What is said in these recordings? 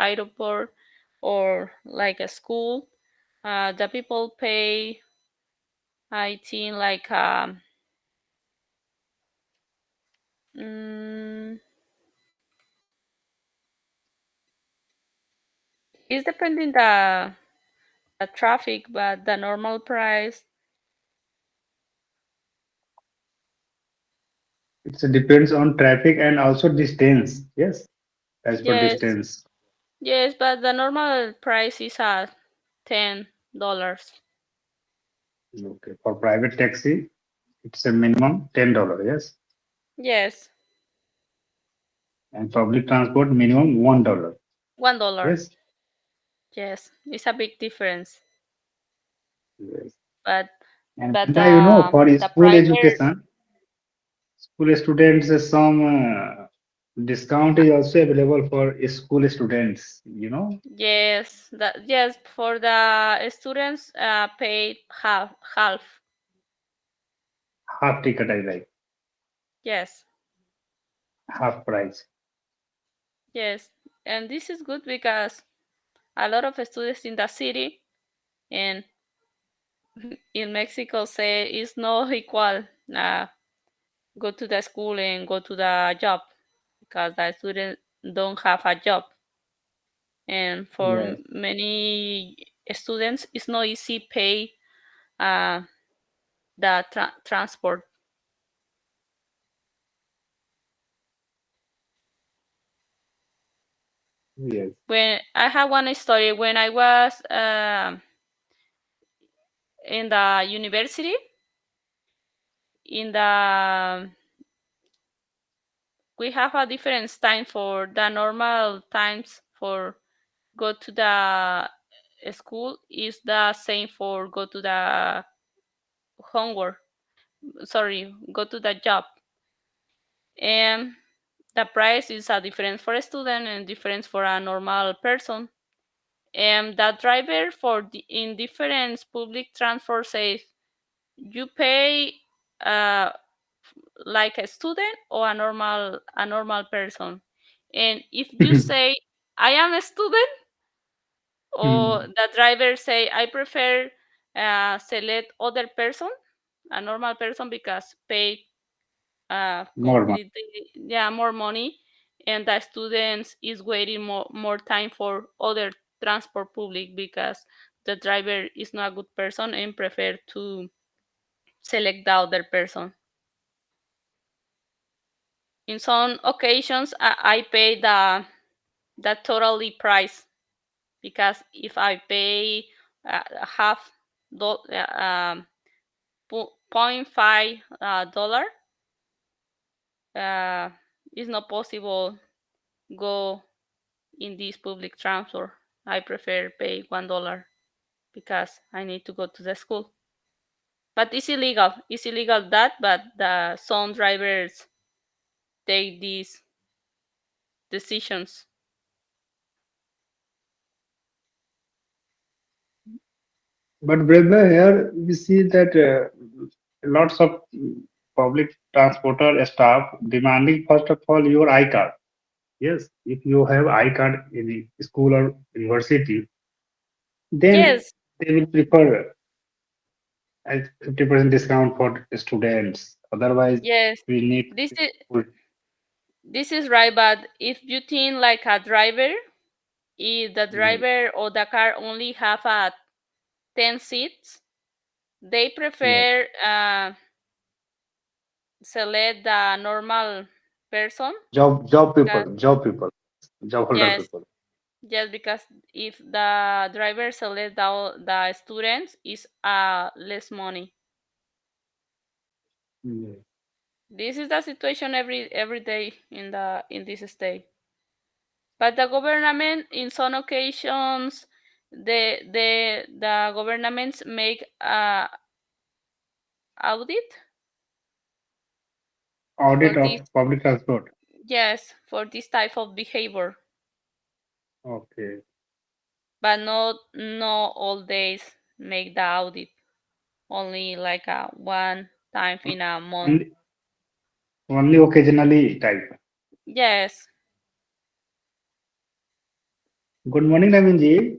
airport or like a school, the people pay, I think, like mm, it's depending the traffic, but the normal price, It depends on traffic and also distance. Yes, as per yes, distance. yes, but the normal price is at $10. Okay. For private taxi, it's a minimum $10. Yes, Yes, and public transport minimum $1. $1. Yes. Yes, it's a big difference, Yes. but And but Vrinda, you know, for the school private, education, school students, some discount is also available for school students. yes, that yes, for the students paid half. Half ticket, I like, Yes, half price. yes, and this is good because a lot of students in the city and in Mexico say it's not equal. Uh, Go to the school and go to the job because the students don't have a job, and for Yes, many students it's not easy pay uh, the transport. yes. When I have one story when I was in the university, in the we have a different time for the normal times for go to the school is the same for go to the homework, sorry, go to the job, and the price is a difference for a student and difference for a normal person. And the driver for the in different public transport says you pay uh, like a student or a normal person. And if you say I am a student, or Hmm. the driver say I prefer select other person, a normal person, because pay Normal. completely, yeah, more money, and the students is waiting more time for other transport public because the driver is not a good person and prefer to select the other person. In some occasions I pay the totally price, because if I pay half point five dollar, uh, it's not possible go in this public transport. I prefer pay $1 because I need to go to the school. But it's illegal. It's illegal that, but the some drivers take these decisions. But brother, here we see that lots of public transporter staff demanding first of all your I card. Yes, if you have I card in the school or university, then Yes, they will prefer a 50% discount for students. Otherwise, yes. we need This is to. this is right, but if you think like a driver, if the Yes, driver or the car only have a 10 seats, they yes. prefer select the normal person. Job Uh, people, job holder yes, people. just because if the driver select the students is less money. Yes. This is the situation every day in this state. But the government in some occasions, the governments make audit for Audit this, of public transport. yes, for this type of behavior, Okay. but not all days make the audit, only like a one time in a month. Only, only occasionally type. Yes, Good morning, Navinji.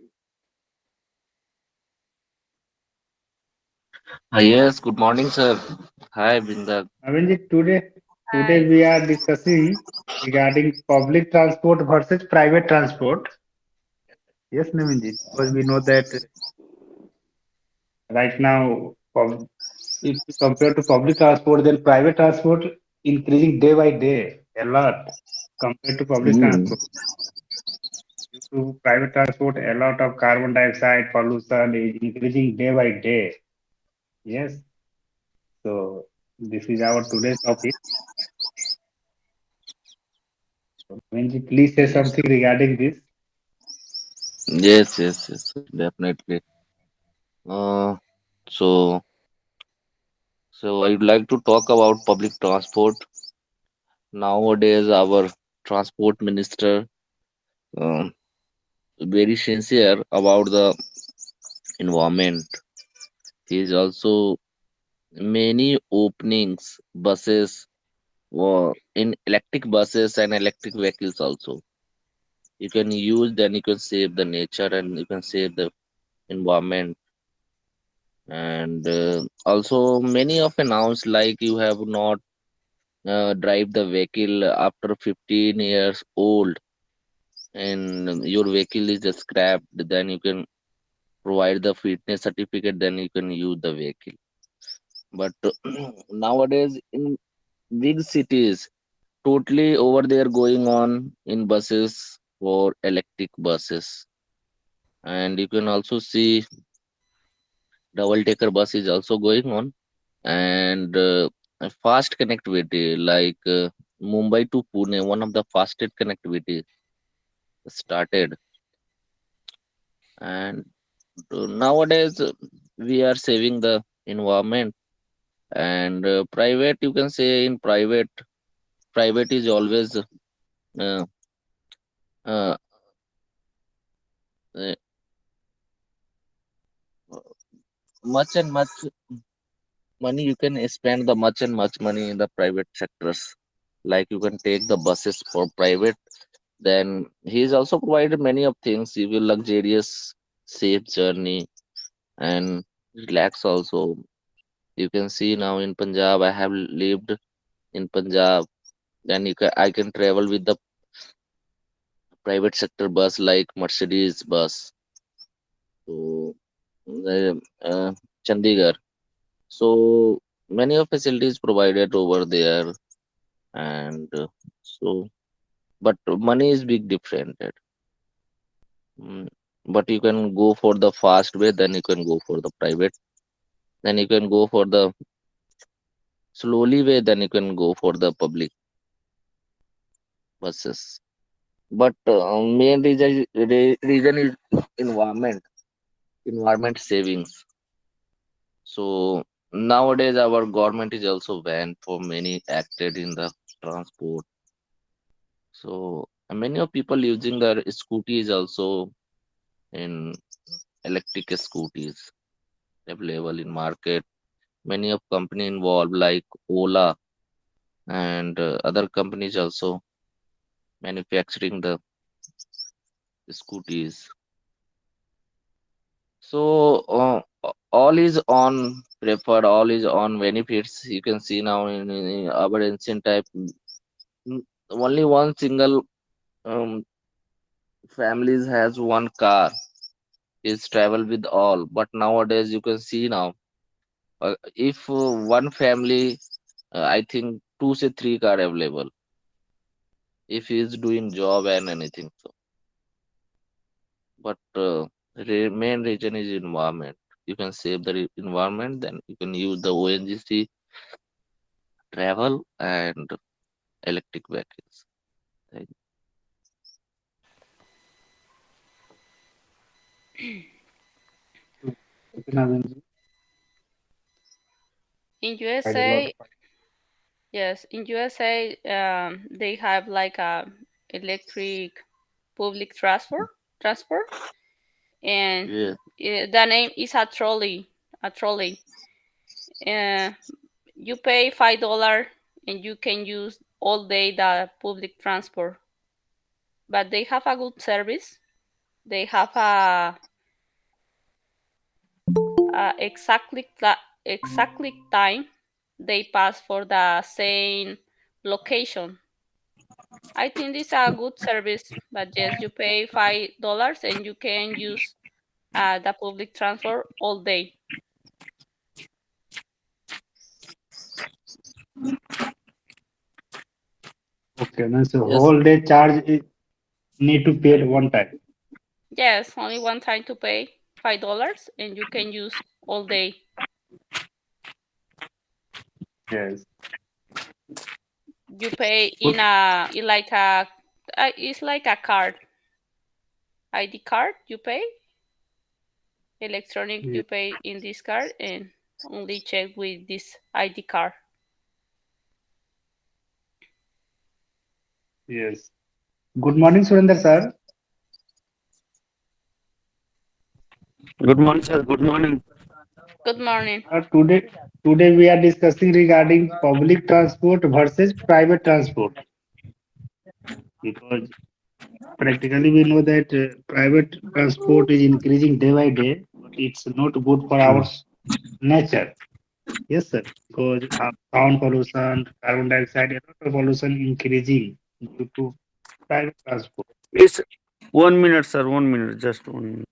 Yes, good morning, sir. Hi, Binda. Navinji, today Hi. we are discussing regarding public transport versus private transport. Yes, Navinji, because we know that right now, if you compare to public transport, then private transport increasing day by day a lot compared to public Hmm. transport. Due to private transport, a lot of carbon dioxide pollution is increasing day by day. Yes, so this is our today's topic. Navinji, please say Yes, something regarding this. yes, definitely. Uh, so, so I'd like to talk about public transport. Nowadays, our transport minister um, very sincere about the environment. He is also many openings buses in electric buses and electric vehicles also. You can use, then you can save the nature and you can save the environment. And also many of announced like you have not drive the vehicle after 15 years old and your vehicle is scrapped, then you can provide the fitness certificate, then you can use the vehicle. But nowadays in big cities totally over there going on in buses for electric buses. And you can also see double decker bus is also going on. And a fast connectivity like Mumbai to Pune, one of the fastest connectivity started. And nowadays we are saving the environment. And private, you can say in private is always uh, uh, uh, much and much money you can spend the much and much money in the private sectors. Like you can take the buses for private, then he's also provided many of things. He will luxurious safe journey and relax also. You can see now in Punjab, I have lived in Punjab. Then I can travel with the private sector bus like Mercedes bus to Chandigarh. So many of facilities provided over there. And so but money is big different. Mm, but you can go for the fast way, then you can go for the private, then you can go for the slowly way, then you can go for the public buses. But main reason is environment savings. So nowadays our government is also banned for many acted in the transport. So many of people using their scooties also in electric scooties available in market. Many of company involved like Ola and other companies also manufacturing the scooties. So all is on preferred, all is on benefits. You can see now in our ancient type, only one single um, families has one car is travel with all. But nowadays you can see now, if one family, I think two say three car available if he is doing job and anything. So, but main reason is environment. You can save the environment, then you can use the ONGC travel and electric vehicles. Right? Okay, Navinji, In quite a lot. USA, yes, in USA, they have like a electric public transport, and Yeah. the name is a trolley. A trolley. Uh, you pay $5 and you can use all day the public transport, but they have a good service. They have a exactly time they pass for the same location. I think it's a good service, but yes, you pay $5 and you can use the public transport all day. Okay, means the Yes, whole day charge is need to pay at one time. Yes, only one time to pay $5 and you can use all day. Yes. You pay Good. in like it's like a card, ID card. You pay electronic. Ye- You pay in this card and only check with this ID card. Yes. Good morning, Surender sir. Good morning, sir. Good morning. Good morning. Today we are discussing regarding public transport versus private transport because practically we know that private transport is increasing day by day, but it's not good for our nature. Yes, sir. Because sound pollution, carbon dioxide, a lot of pollution increasing due to private transport. It's 1 minute, sir. 1 minute. Just 1 minute.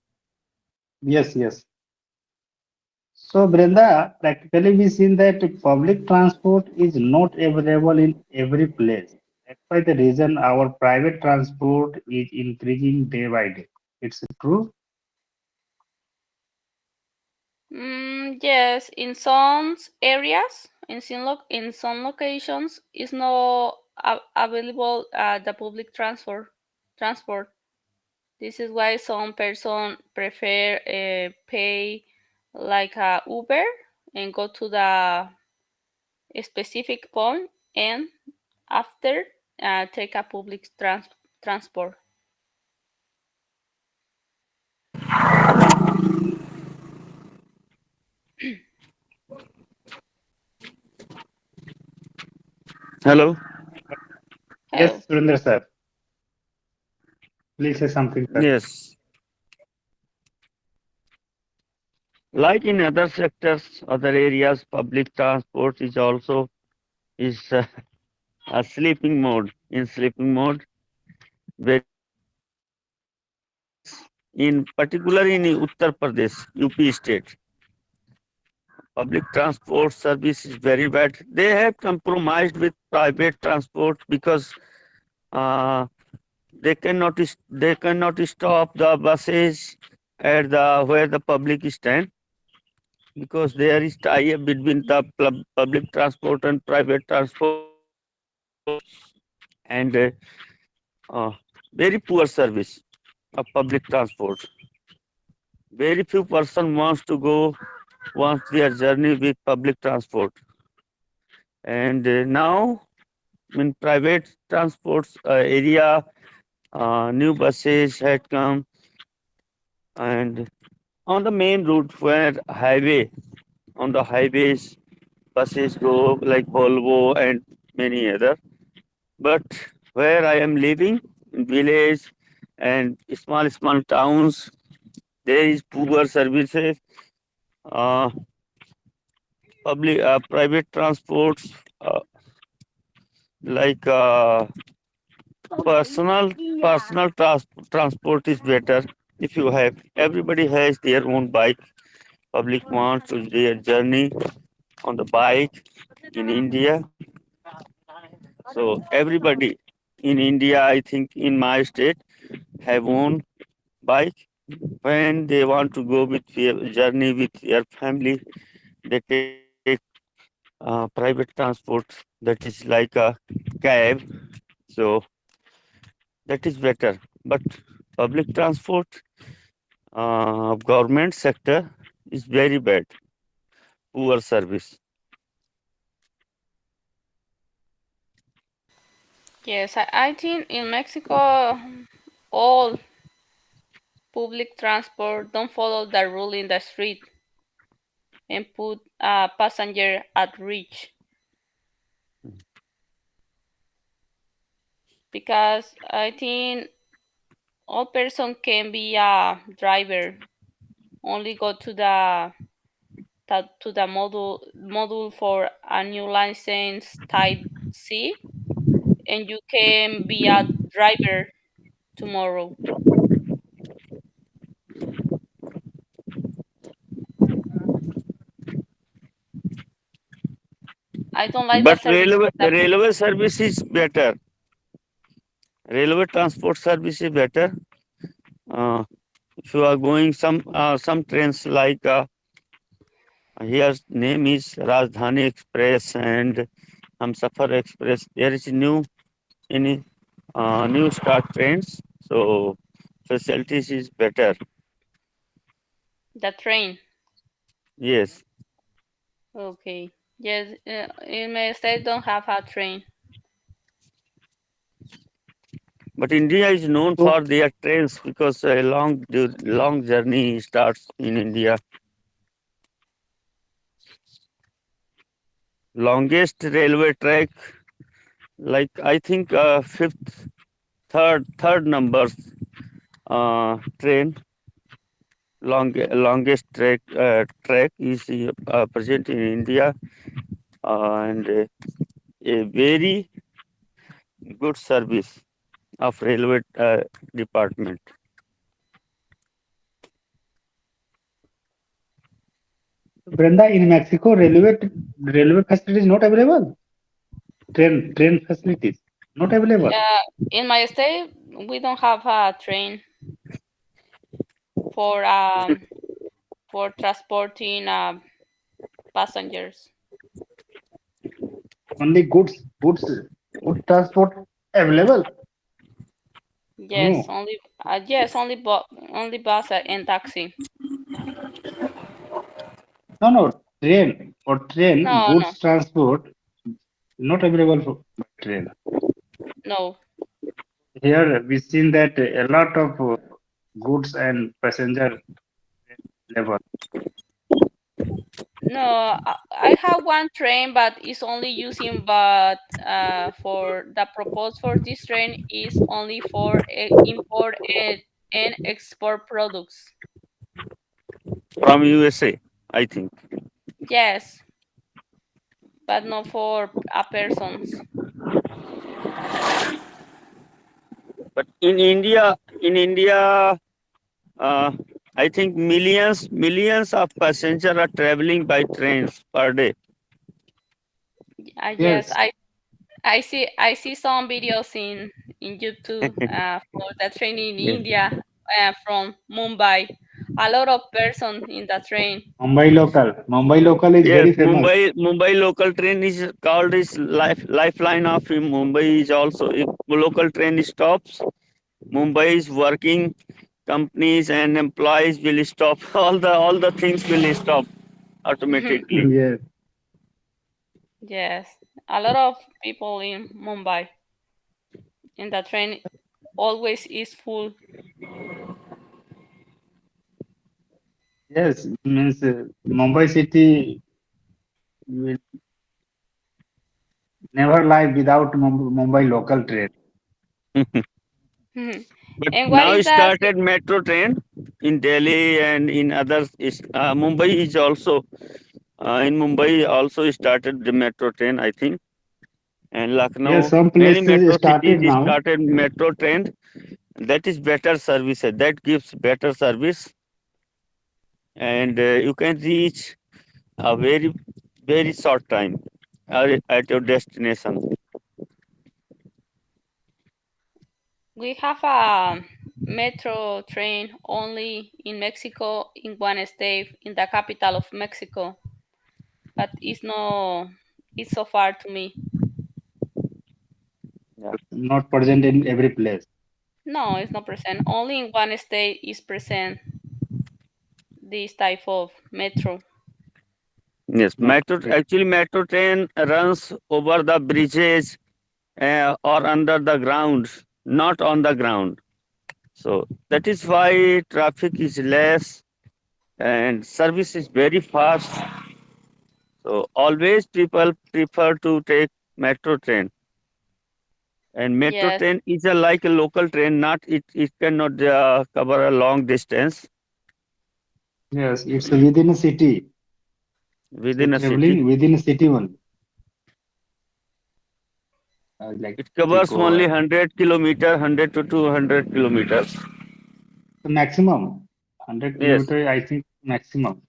Yes, yes. So, Brenda, practically we seen that public transport is not available in every place. That's why the reason our private transport is increasing day by day. It's true. Yes, in some areas, in some locations, is not available the public transport. This is why some person prefer pay like a Uber and go to the specific point and after take a public transport. Hello. Hello. Yes, Surinder sir. Please say something, sir. Yes. Like in other sectors, other areas, public transport is also is a sleeping mode. In sleeping mode, very few areas, in particular in Uttar Pradesh, UP state, public transport service is very bad. They have compromised with private transport because uh, they cannot stop the buses at the where the public stand because there is tie-up between the public transport and private transport and uh, very poor service of public transport. Very few person wants their journey with public transport, and now in private transports area, new buses had come, and on the main route where highway on the highways buses go like Volvo and many other. But where I am living in village and small towns, there is poor services. Uh, public private transports uh, like personal transport is better if you have. Everybody has their own bike. Public wants to their journey on the bike in India. So everybody in India, I think in my state, have own bike. When they want to go with their journey with their family, they take private transport that is like a cab. So that is better. But public transport of government sector is very bad, poor service. Yes, I think in Mexico all public transport don't follow the rule in the street and put a passenger at risk because I think all person can be a driver. Only go to the module for a new license type C, and you can be a driver tomorrow. I don't like the But service for that. railway service is better. Railway transport service is better. Uh, if you are going some trains like here name is Rajdhani Express and Hamsafar Express. There is any new start trains, so facilities is better. The train. Yes, Okay. Yes, in my state don't have a train. but India is known So for their trains because a long journey starts in India. Longest railway track, like I think fifth, third numbers train longest track is present in India, and a very good service of railway department. Brenda, in Mexico, railway facilities not available. Train facilities not available. In my state, we don't have a train for transporting passengers. Only good transport available. Yes, No, only bus and taxi. no. For train No, no, goods transport not available for by train. no, Here we seen that a lot of goods and passenger level. no. I have one train, but it's only using. But for the proposed for this train is only for import and export products. From USA, I think. Yes, but not for a persons. But in India, uh, I think millions of passengers are traveling by trains per day. Yes, Yes, I see some videos in YouTube for the train in Yes. India from Mumbai. A lot of person in the train. Mumbai local is Yes, very famous. Mumbai local train is called is lifeline of Mumbai is also if local train stops, Mumbai is working companies and employees will stop all the things will stop automatically. Yes, Yes, a lot of people in Mumbai in the train always is full. yes. Means Mumbai city will never live without Mumbai local train. Mhm. But And what now is that? started metro train in Delhi and in others. Mumbai is also in Mumbai also started the metro train, I think, and Yes, Lucknow. some Many places metro started cities now. started metro train. That is better service. That gives better service, and you can reach a very short time at your destination. We have a metro train only in Mexico in one state in the capital of Mexico, but it's so far to me. Yeah. Not present in every place. No, it's not present. Only in one state is present this type of metro. Yes, Not metro train runs over the bridges or under the ground, not on the ground. So that is why traffic is less and service is very fast. So always people prefer to take metro train And metro Yes, train is like a local train, not it cannot cover a long distance Yes, it's within a city. So within a city. traveling within a city only. I like It to covers go only 100 kilometer, 100 to 200 kilometers. the maximum 100 Yes, kilometer. I think maximum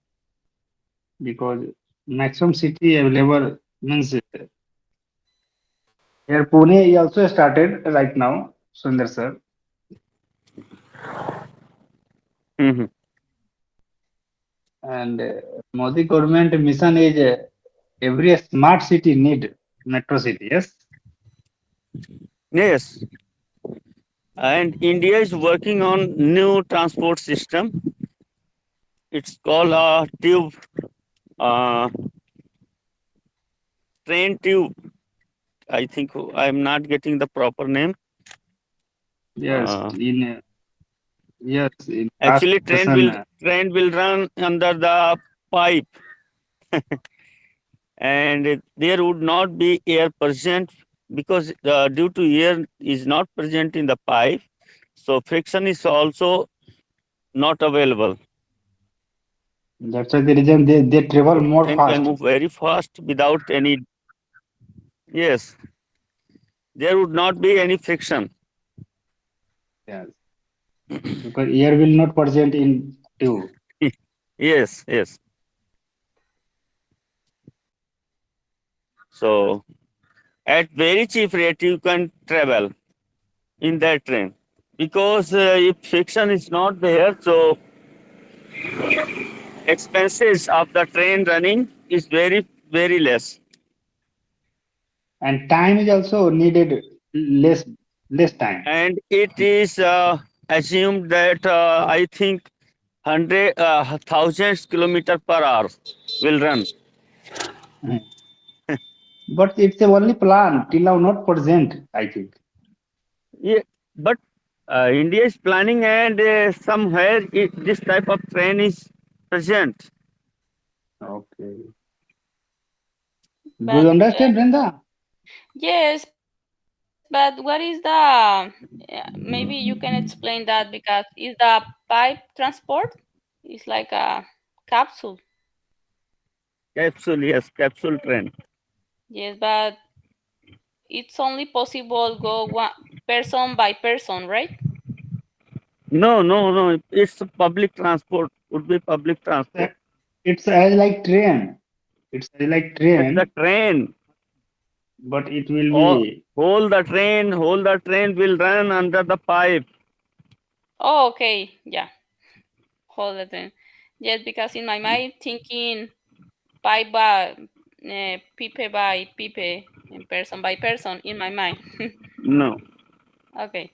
because maximum city available means here Pune is also started right now, Sundar sir, hmm and Modi government mission is every smart city need metro city. Yes, yes. And India is working on new transport system. It's called tube, uh, train tube. I think I'm not getting the proper name. yes, Uh, in last Actually, session. train will run under the pipe, and there would not be air present because due to air is not present in the pipe, so friction is also not available. That's why the reason they travel more Train can fast. move very fast without any. Yes, there would not be any friction. Yes, because air will not present in tube. Yes, yes. So at very cheap rate you can travel in that train because if friction is not there, so expenses of the train running is very less. And time is also needed less less time. And it is assumed that I think hundred thousands kilometer per hour will run. Mhm. But it's a only plan till now not present, I think. Yeah, but India is planning, and somewhere this type of train is present. Okay. Do you but understand, Brenda? yes, but what is the? Maybe you can explain that because is the pipe transport? It's like a capsule. Capsule, yes, capsule train. Yes, but it's only possible go one person by person, right? No, no, no. It's public transport. Would be public Uh, transport. It's as like train. It's as like It's a train, train. but it will All, be whole the train will run under the pipe. Oh, okay, yeah. Hold it then. Yes, because in my mind thinking pipe by pipe by pipe and person by person in my mind. No. Okay.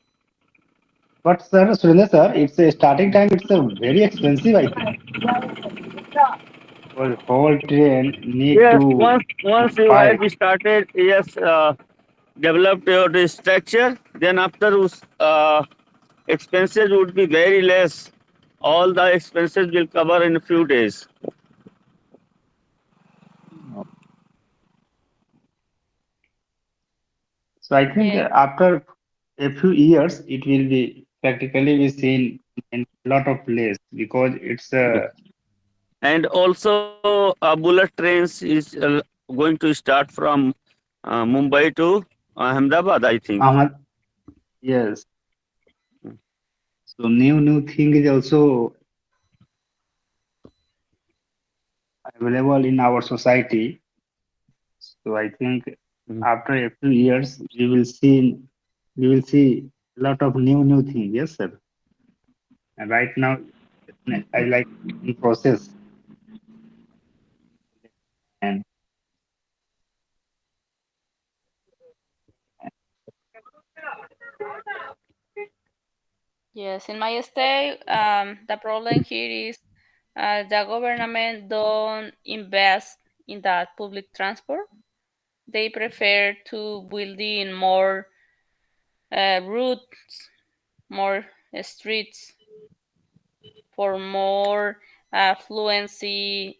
but sir, Surendra sir, it's a starting time, it's a very expensive, I think. Because whole train need Yes, to once you pipe. have started, yes, developed your structure, then after expenses would be very less. All the expenses will cover in a few days. So I think Yeah. after a few years, it will be practically be seen in a lot of place because it's Yes. And also, bullet trains is going to start from Mumbai to Ahmedabad, I think. Ahmad. Yes. So new thing is also available in our society. So I think Mm. after a few years, we will see a lot of new things. Yes, sir. And right now, I like in process and Yes, in my state, the problem here is the government don't invest in that public transport. They prefer to build in more routes, more streets for more fluency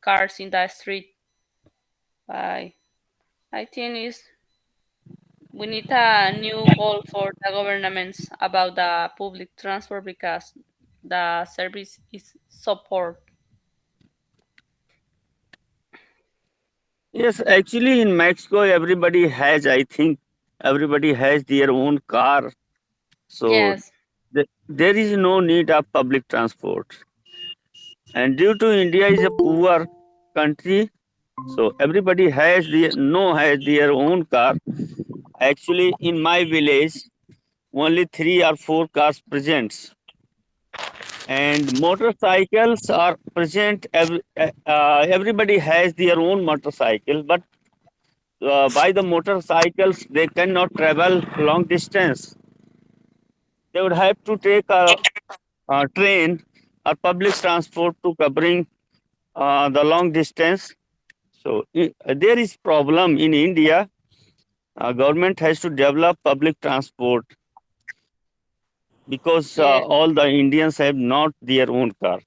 cars in the street. I I think is We need a new goal for the governments about the public transport because the service is so poor. Yes, actually, in Mexico, everybody has, I think, everybody has their own car. So Yes, there is no need of public transport. And due to India is a poor country, so everybody has their own car. Actually, in my village, only 3 or 4 cars present, and motorcycles are present. Everybody has their own motorcycle, but by the motorcycles they cannot travel long distance. They would have to take a train or public transport to covering the long distance. So there is problem in India. Government has to develop public transport because yes, all the Indians have not their own car.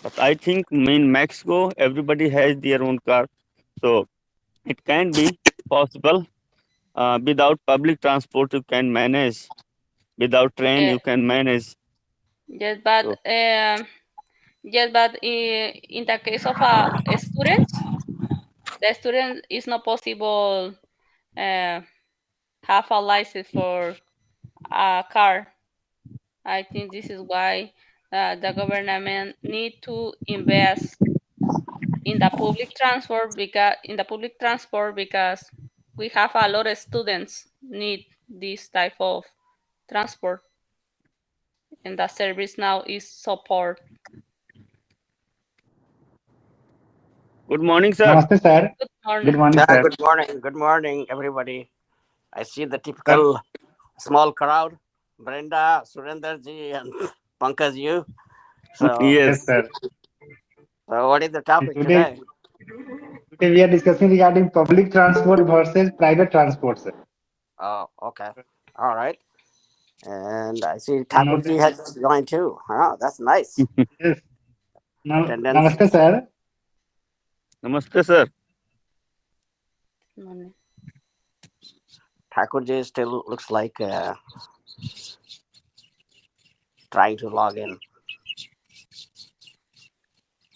But I think in Mexico everybody has their own car, so it can be possible. Without public transport you can manage. Without train yes, you can manage. yes, but So in the case of a student, the student is not possible uh, have a license for a car. I think this is why the government need to invest in the public transport because we have a lot of students need this type of transport and the service now is so poor. good morning, sir. Namaste, sir. Good Good morning. morning, sir. Good morning, everybody. I see the Sir, typical small crowd, Brenda, Surender ji, and Pankaj you. So, yes, Yes. sir. what is the topic Today, today? today we are discussing regarding public transport versus private transport, sir. Oh, okay. All right. And I see You know Thakurji that. has joined too. Oh, that's nice. Yes. Attendance. Namaste, sir. Namaste, sir. Morning. Thakurji still looks like trying to log in.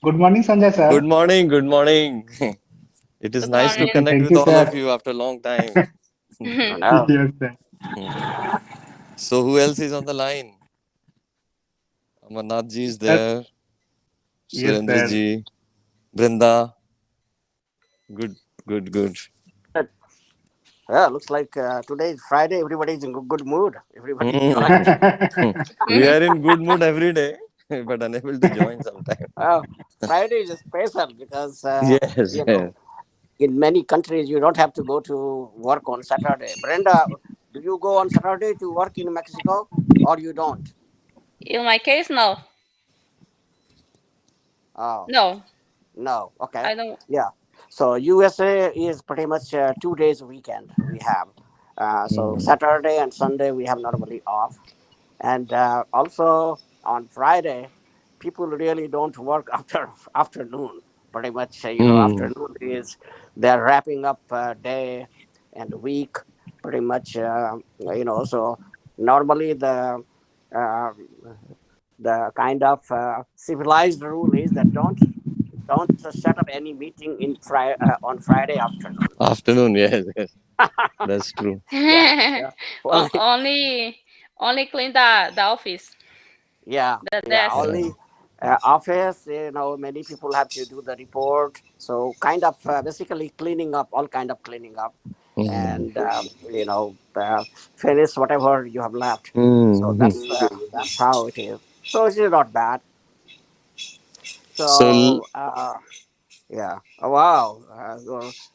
Good morning, Sanjay, Good sir. morning, good morning. It is Good nice to morning. connect Thank with you, all of sir. you after a long time. I know. Yes, sir. So, who else is on the line? Amarnath ji is Sir, there, yes, Surendra sir. ji, Brinda. Good, good, good. Good. Yeah, looks like today is Friday. Everybody's in good mood. Everybody Hmm. joined. We are in good mood every day, but unable to join sometime. Friday is special because, Yes, you know, yes. in many countries you don't have to go to work on Saturday. Brenda, do you go on Saturday to work in Mexico or you don't? In my case, no. Oh, No, no. Okay. I don't. Yeah. So USA is pretty much 2 days a weekend we have. So Hmm. Saturday and Sunday we have normally off. And also on Friday, people really don't work after afternoon. Pretty much, Hmm. afternoon is they're wrapping up day and week. Pretty much, So normally uh, the kind of civilized rule is that don't set up any meeting on Friday afternoon. Afternoon, yes, yes. That's true. Yeah, yeah. Only Only only clean the office, Yeah, the yeah. desk. Yeah. Only office, many people have to do the report. So kind of basically cleaning up, all kind of cleaning up, Hmm. and finish whatever you have left. So Hmm. that's how it is. So it's not bad. So, So yeah. Oh, wow.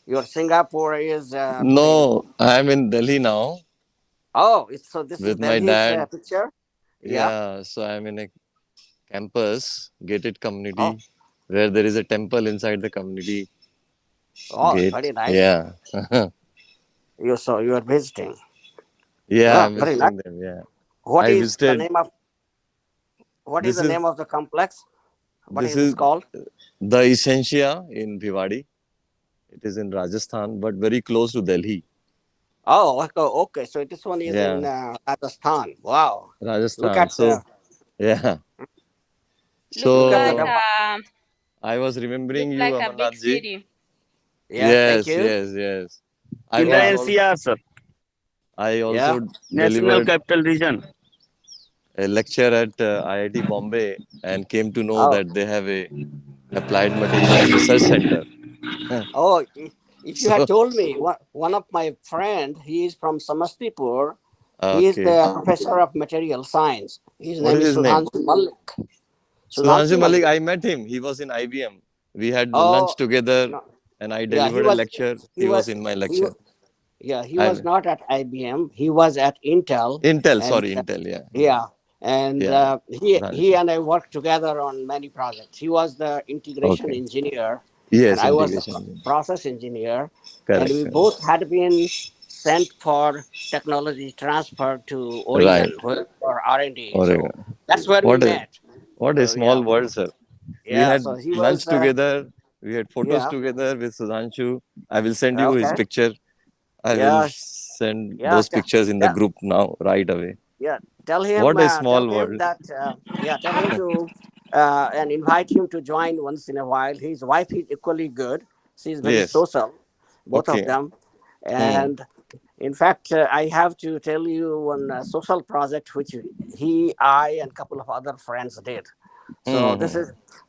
Your Singapore is pretty. no, I'm in Delhi now Oh, so this is with my Delhi's dad. picture. Yeah. Yeah, so I'm in a campus, gated Oh, community, where there is a temple inside the community oh, gate. very nice. Yeah. You are visiting. Yeah, Yeah, I'm very nice. visiting them. Yeah. What I is the visited. name of what is This the is name of the complex? What this is this is called? the Essentia in Bhiwadi. It is in Rajasthan, but very close to Delhi. Oh, okay. So this one is in Yeah, Rajasthan. Wow. Look Rajasthan. at So yeah. Looks look at the like So develop. I was remembering looks you, like a big Amarnath ji. city. Yeah. Thank Yes, you. yes, yes. I In the was Yeah. also NCR, sir, I Yeah. also National delivered Capital Region. a lecture at IIT Bombay and came to know Oh. that they have a applied materials research center. Oh. If you had So told me, one of my friend, he is from Samastipur. He is okay. the professor of material science. His What name is is his name? Sudhanshu Malik. Sudhanshu Sudhanshu Malik. Malik. I met him. He was in IBM. We had lunch Oh together no. and I Yeah. He delivered a was. lecture. He He was was. in my He. lecture. Yeah. He was I not at IBM. He was at Intel, Intel, and sorry, Intel. Yeah, yeah, yeah, and yeah. he Sudhanshu. and I worked together on many projects. He was the integration Okay. engineer, and Yes, I was the integration. process engineer, and Correct, we correct. both had been sent for technology transfer to Right. Oregon for R&D. So Oregon. that's where we What a met. what a So yeah, small world, sir. We yeah. had So he lunch was together. We had photos yeah. together with Sudhanshu. I will send you his Okay. picture. I will Yeah. send Yeah. those pictures in the group now, right away. Yeah, What a tell small him world. that yeah, tell him to and invite him to join once in a while. His wife is equally good. She's very Yes. social, both of Okay. them. Hmm. And in fact, I have to tell you one social project which I and a couple of other friends did. So Hmm. Hmm.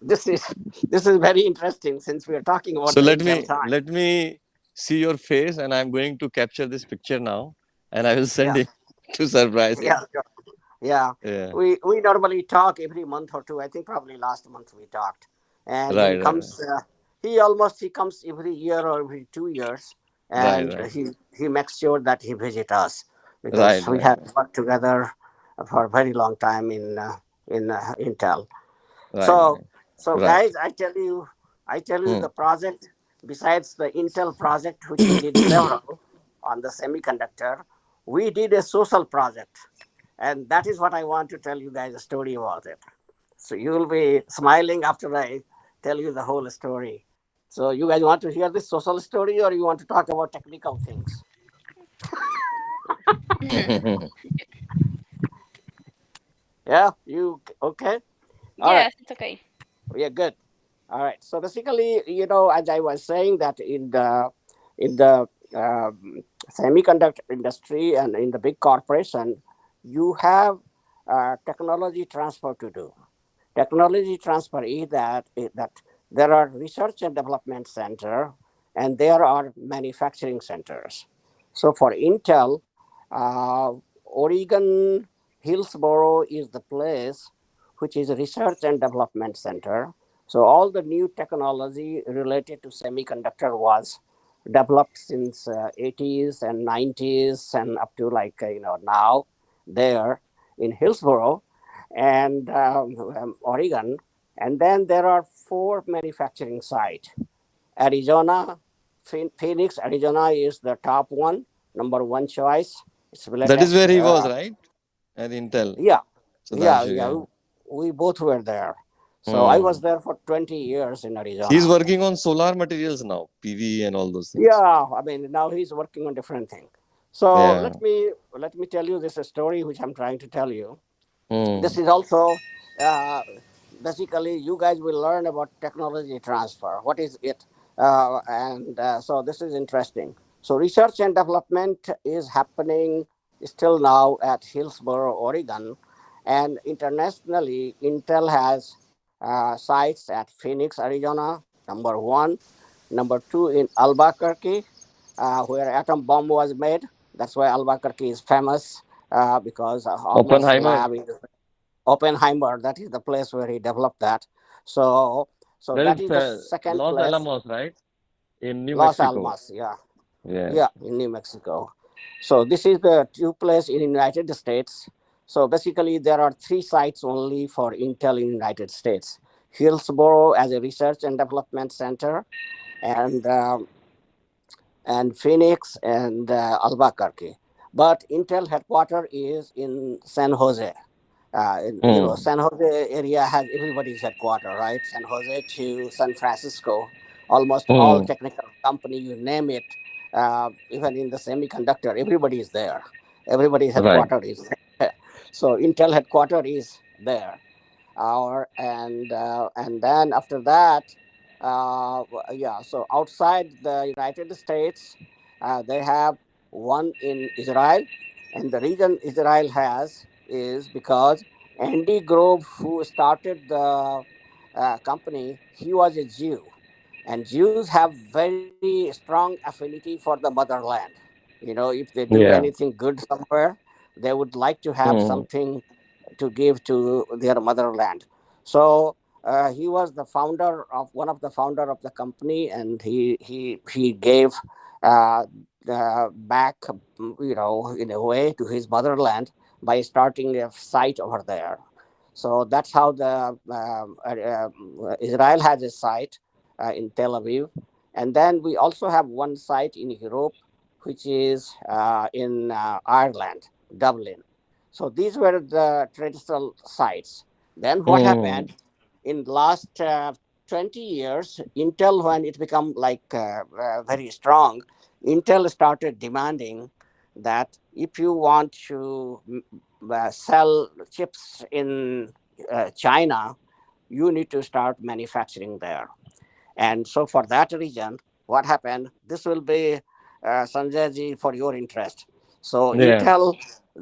this is this is very interesting since we are talking about So the let Intel me time. let me see your face, and I'm going to capture this picture now, and I will send Yeah, him to surprise yeah, him. sure. Yeah. Yeah. We normally talk every month or two. I think probably last month we talked, and Right. Right. he comes every year or every 2 years, Right. and Right. he makes sure that he visit us because Right. we Right. have worked together for a very long time in Intel. Right. So Right. so Right. guys, I tell you Hmm. the project besides the Intel project which we did several on the semiconductor, we did a social project, and that is what I want to tell you guys a story about it. So you will be smiling after I tell you the whole story. So you guys want to hear this social story, or you want to talk about technical things? Yeah, you okay? All right. Yes, it's okay. Yeah, good. All right. So basically, as I was saying, that in the semiconductor industry and in the big corporation, you have technology transfer to do. Technology transfer is that there are research and development center, and there are manufacturing centers. So for Intel, uh, Oregon Hillsboro is the place which is a research and development center. So all the new technology related to semiconductor was developed since 80s and 90s and up to like now there in Hillsboro and Oregon. And then there are four manufacturing sites. Arizona, Phoenix, Arizona is the top one, number one choice. It's That is latest. where he was, right? At Intel. Yeah, yeah, Sudhanshu. yeah. Yeah. We both were there. So I was Hmm. there for 20 years in He's Arizona. working on solar materials now, PV and all those things. Yeah, I mean now he's working on different thing. So Yeah. let me tell you this story which I'm trying to tell you. Hmm. This is also uh, basically you guys will learn about technology transfer. What is it? And so this is interesting. So research and development is happening still now at Hillsboro, Oregon, and internationally, Intel has sites at Phoenix, Arizona, number one. Number two in Albuquerque, where atom bomb was made. That's why Albuquerque is famous because Hoffman's Oppenheimer. lab is Oppenheimer. That is the place where he developed that. So, so That that is is the second Los place. Alamos, right? In New Los Mexico. Alamos, yeah, Yeah. yeah, in New Mexico. So this is the two place in United States. So basically, there are three sites only for Intel in United States: Hillsboro as a research and development center, and Phoenix and Albuquerque. But Intel headquarters is in San Jose. Hmm. San Jose area has everybody's headquarters, right? San Jose to San Francisco, almost all Hmm. technical company, you name it, even in the semiconductor, everybody is there. Everybody's Right. headquarters is there. So Intel headquarters is there. And then after that, yeah. So outside the United States, they have one in Israel, and the reason Israel has is because Andy Grove, who started the company, he was a Jew, and Jews have very strong affinity for the motherland. If they do Yeah. anything good somewhere, they would like to have Hmm. something to give to their motherland. So he was the founder of one of the founder of the company, and he gave uh, back, in a way to his motherland by starting a site over there. So that's how the Israel has a site in Tel Aviv, and then we also have one site in Europe, which is in Ireland, Dublin. So these were the traditional sites. Then what Hmm. happened in last 20 years, Intel, when it became like very strong, Intel started demanding that if you want to sell chips in China, you need to start manufacturing there. And so, for that reason, what happened? This will be Sanjay ji for your interest. So, Yeah. Intel,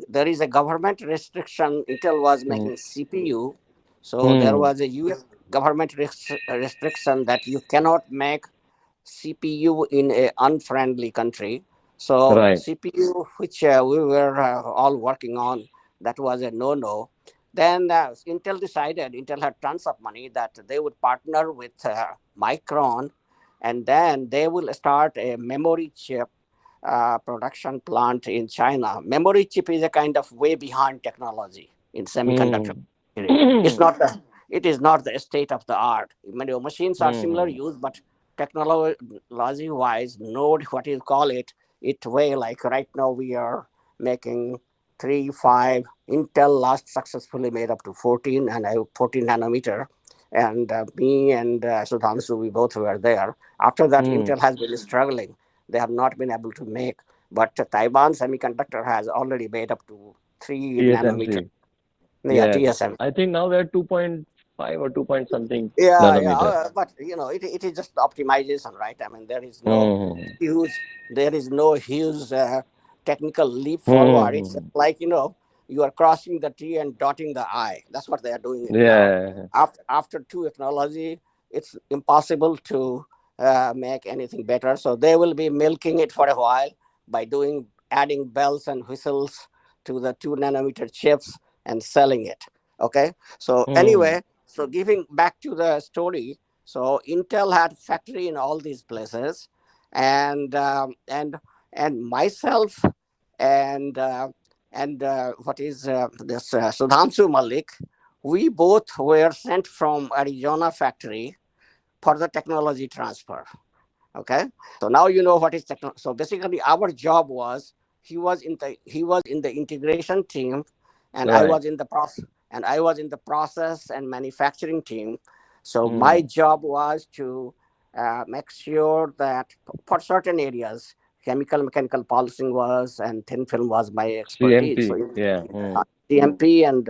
there is a government restriction. Intel was Hmm. making CPU, so there Hmm. was a US government restriction that you cannot make CPU in a unfriendly country. So Right. CPU, which we were all working on, that was a no-no. Then Intel had tons of money that they would partner with Micron, and then they will start a memory chip production plant in China. Memory chip is a kind of way behind technology in semiconductor. Hmm. It's not the it is not the state of the art. Machines are similar Hmm. use, but technology wise, node what you call it, it way like right now we are making 3 5. Intel last successfully made up to 14, and I 14 nanometer, and me and Sudhanshu, we both were there. After that, Hmm. Intel has been struggling. They have not been able to make, but Taiwan Semiconductor has already made up to 3 nanometer. TSMC. Yeah, Yes. TSM. I think now we're 2.5 or 2 point something Yeah, nanometer. but it is just optimization, right? I mean, Hmm. huge, there is no huge technical leap forward. It's just Hmm. like you are crossing the T and dotting the I. That's what they are doing it now. Yeah. After two technology, it's impossible to make anything better. So they will be milking it for a while by adding bells and whistles to the 2 nanometer chips and selling it. Okay. So Hmm. anyway, so giving back to the story, so Intel had factory in all these places, and myself and what is this Sudhanshu Malik, we both were sent from Arizona factory for the technology transfer. Okay, so now you know what is technology. So basically, our job was he was in the integration team, and I Right. was in the process and manufacturing team. So my Hmm. job was to make sure that for certain areas, chemical mechanical polishing was and thin film was my expertise. So CMP. Yeah. Hmm. CMP and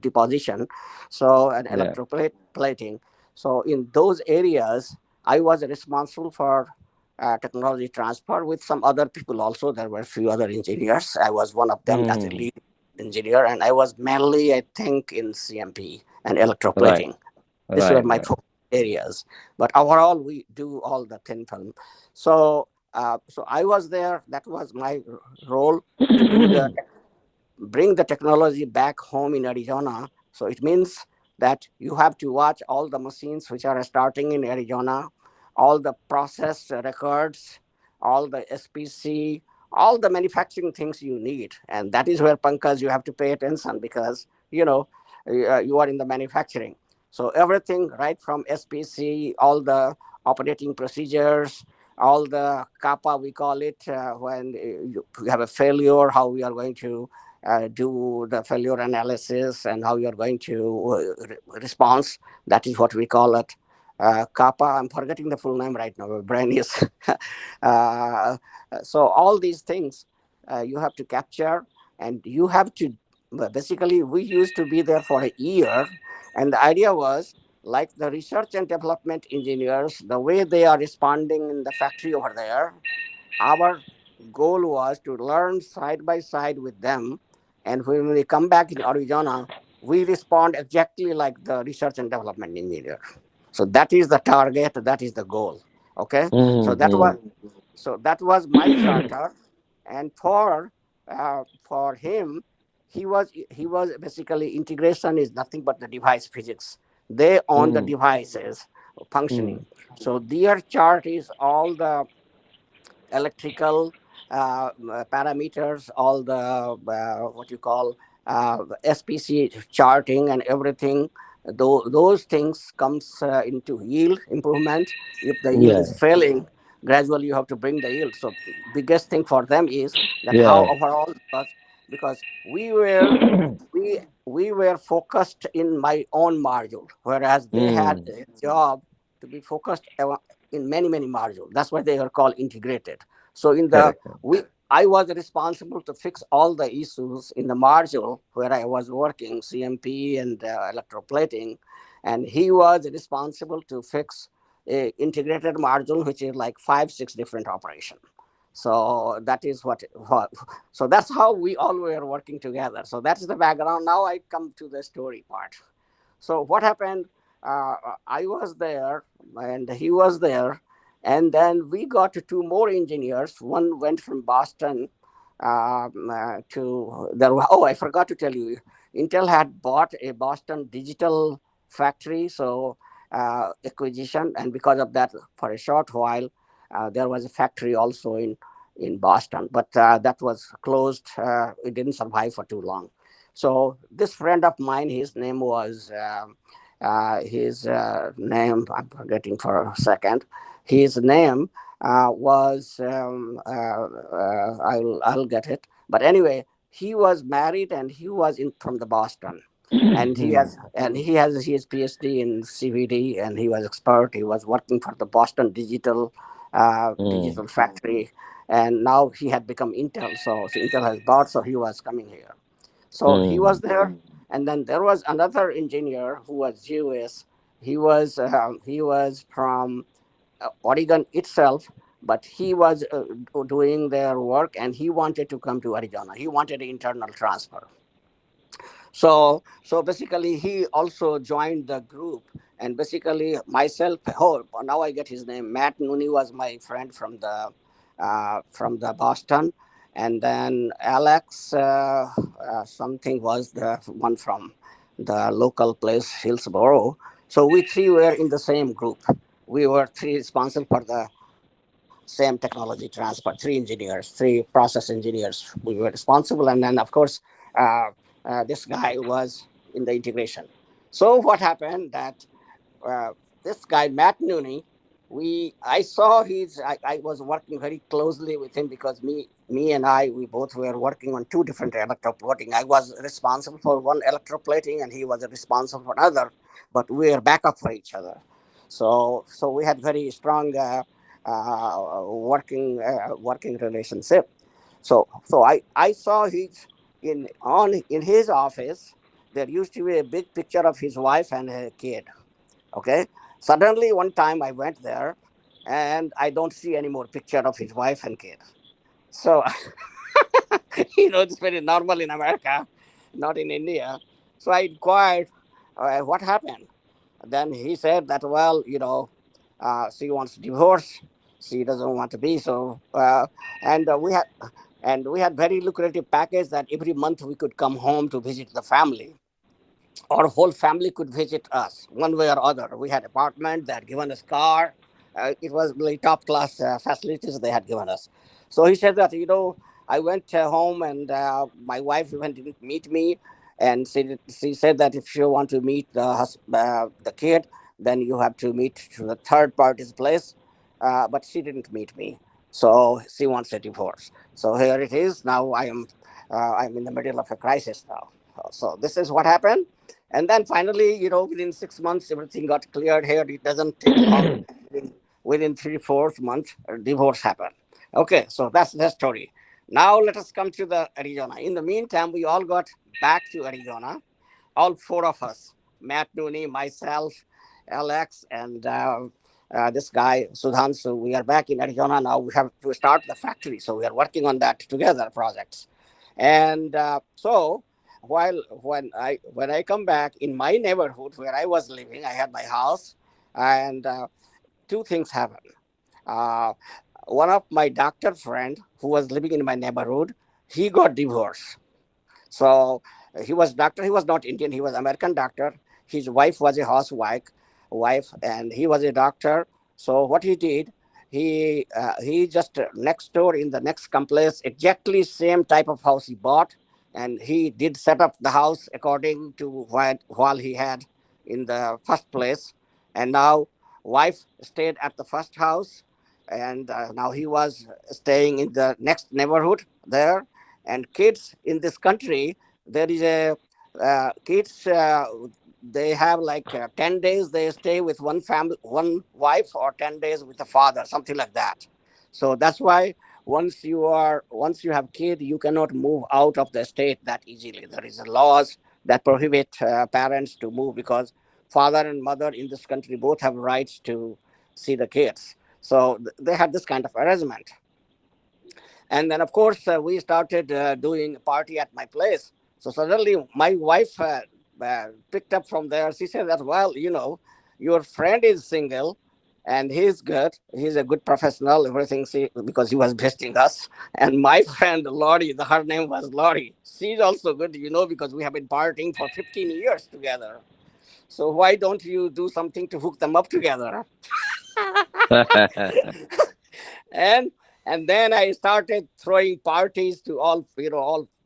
deposition, so and Yeah. electroplating. So in those areas, I was responsible for technology transfer with some other people also. There were a few other engineers. I was one of them as a Hmm. lead engineer, and I was mainly, I think, in CMP and Right. electroplating. These were Right. my Right. focus areas. But overall, we do all the thin film. So I was there. That was my role to bring the technology back home in Arizona. So it means that you have to watch all the machines which are starting in Arizona, all the process records, all the SPC, all the manufacturing things you need. And that is where Pankaj you have to pay attention because you are in the manufacturing. So everything right from SPC, all the operating procedures, all the kappa we call it when you have a failure, how we are going to do the failure analysis and how you are going to respond. That is what we call it. Kappa. I'm forgetting the full name right now. My brain is. uh, so all these things you have to capture, and you have to. Basically, we used to be there for a year, and the idea was like the research and development engineers, the way they are responding in the factory over there. Our goal was to learn side by side with them, and when we come back in Arizona, we respond exactly like the research and development engineer. So that is the target, that is the goal. Okay, so that Mm-hmm. was my charter. And for him, he was basically, integration is nothing but the device physics. They own the Mm-hmm. devices Mm-hmm. functioning. So their chart is all the electrical parameters, all the what you call SPC charting and everything. Those things comes into yield improvement. If the yield Yeah. is failing, gradually you have to bring the yield. So biggest thing for them is that how Yeah. overall, because we were focused in my own module, whereas they had Mm. a job to be focused in many modules. That's why they are called integrated. So in the Correct. we I was responsible to fix all the issues in the module where I was working, CMP and electroplating, and he was responsible to fix a integrated module, which is like 5 6 different operations. So that is what so that's how we all were working together. So that's the background. Now I come to the story part. So what happened? I was there, and he was there, and then we got two more engineers. One went from Boston to there. Oh, I forgot to tell you, Intel had bought a Boston digital factory, so acquisition, and because of that, for a short while, there was a factory also in Boston, but that was closed. It didn't survive for too long. So this friend of mine, his name was his name. I'm forgetting for a second. His name was I'll get it. But anyway, he was married and he was in from the Boston, and he has his PhD in CVD, and he was expert. He was working for the Boston Mm. digital factory, and now he had become Intel. So Intel has bought, so he was coming here. So he Mm. was there, and then there was another engineer who was Jewish. He was from Oregon itself, but he was doing their work, and he wanted to come to Arizona. He wanted an internal transfer. So basically, he also joined the group, and basically myself. Oh, now I get his name. Matt Nooney was my friend from the Boston, and then Alex something was the one from the local place Hillsboro. So we three were in the same group. We were three responsible for the same technology transfer. Three engineers, three process engineers. We were responsible, and then of course. Uh, this guy was in the integration. So what happened that uh, this guy Matt Nooney, I saw I was working very closely with him because me and we both were working on two different electroplating. I was responsible for one electroplating, and he was responsible for another, but we were backup for each other. So we had very strong working relationship. So I saw in his office there used to be a big picture of his wife and her kid. Okay, suddenly one time I went there, and I don't see any more picture of his wife and kid. So it's very normal in America, not in India. So I inquired, what happened. Then he said that, well, she wants divorce. She doesn't want to be so. And we had very lucrative package that every month we could come home to visit the family. Our whole family could visit us one way or other. We had apartment, they had given us car. It was really top class facilities they had given us. So he said that, I went home, and my wife even didn't meet me, and she said that if you want to meet the kid, then you have to meet to the third party's place. But she didn't meet me, so she wants a divorce. So here it is. Now I'm in the middle of a crisis now. So this is what happened. And then finally, within 6 months, everything got cleared here. It doesn't take long. Within 3/4 month, a divorce happened. Okay, so that's the story. Now let us come to the Arizona. In the meantime, we all got back to Arizona, all four of us: Matt Nooney, myself, Alex, and this guy Sudhanshu. We are back in Arizona now. We have to start the factory, so we are working on that together projects. And so when I come back in my neighborhood where I was living, I had my house, and two things happened. Uh, One of my doctor friend who was living in my neighborhood, he got divorced. So he was doctor. He was not Indian. He was American doctor. His wife was a housewife, and he was a doctor. So what he did, he just next door in the next complex, exactly same type of house he bought, and he did set up the house according to what while he had in the first place. And now wife stayed at the first house, and now he was staying in the next neighborhood there. And kids in this country, there is a kids, they have like 10 days they stay with one family, one wife, or 10 days with the father, something like that. So that's why once you have kid, you cannot move out of the state that easily. There is laws that prohibit parents to move, because father and mother in this country both have rights to see the kids. So they had this kind of arrangement. And then, of course, we started doing a party at my place. So suddenly, my wife picked up from there. She said that, well, your friend is single, and he's good. He's a good professional, everything. Because he was visiting us. And my friend Lori, her name was Lori. She's also good, because we have been partying for 15 years together. So why don't you do something to hook them up together? and and then I started throwing parties to all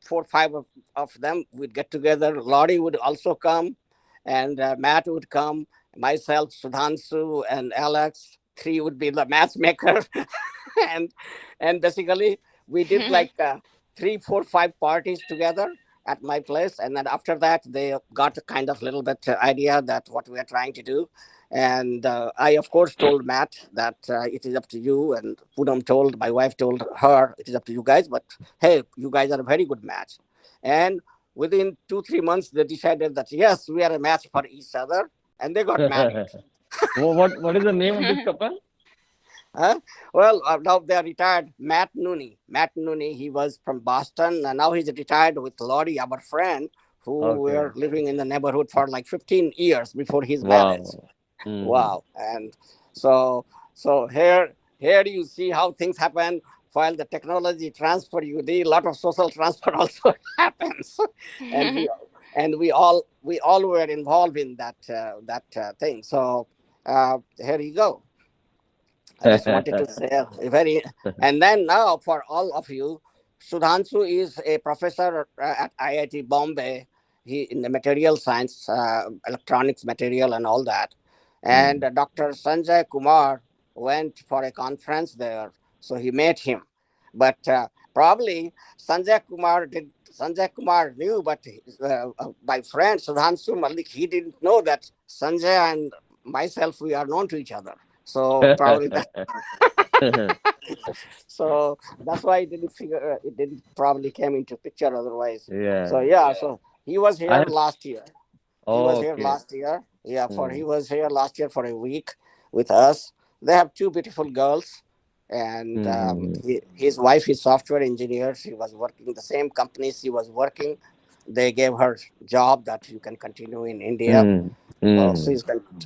four, five of them. We'd get together. Lottie would also come, and Matt would come. Myself, Sudhanshu, and Alex. Three would be the matchmaker, and basically we did like three, four, five parties together at my place. And then after that, they got a kind of little bit idea that what we are trying to do. And I, of course, told Matt that it is up to you. And my wife told her, it is up to you guys. But hey, you guys are a very good match. And within 2, 3 months, they decided that, yes, we are a match for each other. And they got married. What is the name of this couple? Huh? Well, now they are retired. Matt Nooney, he was from Boston. And now he's retired with Lori, our friend, who were Okay. living in the neighborhood for like 15 years before his marriage. Wow. Hmm. Wow. And so here you see how things happen. While the technology transfer, you need a lot of social transfer also happens. and we we all were involved in that thing. So here you go. I just wanted to say a very. And then now for all of you, Sudhanshu is a professor at IIT Bombay. He in the material science, electronics material, and all that. And Dr. Sanjay Kumar went for a conference there, so he met him. But probably Sanjay Kumar knew, but my friend Sudhanshu Malik, he didn't know that Sanjay and myself, we are known to each other. So probably so that's why it didn't probably came into picture otherwise. So Yeah. yeah, so he was I here have. last year. He was Oh, here okay. last year. Yeah, he Hmm. was here last year for a week with us. They have two beautiful girls, and Hmm. his wife is software engineer. She was working the same company she was working. They gave her job that you can continue in India. Hmm. So Hmm.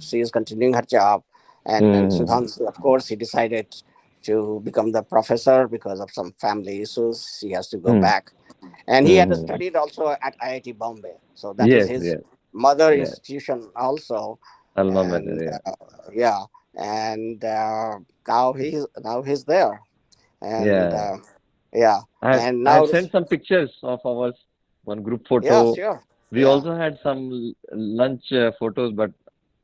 she is continuing her job. And then Hmm. Sudhanshu, of course, he decided to become the professor because of some family issues. He has to go Hmm. back. And he had Hmm. studied also at IIT Bombay. So that is Yes. his Yes. mother Yes. institution also. Alma mater. And Yeah. yeah, and now he's there. And Yeah. yeah, and I now have sent some pictures of ours. One group yeah, photo. sure. We Yeah, also had some lunch photos, but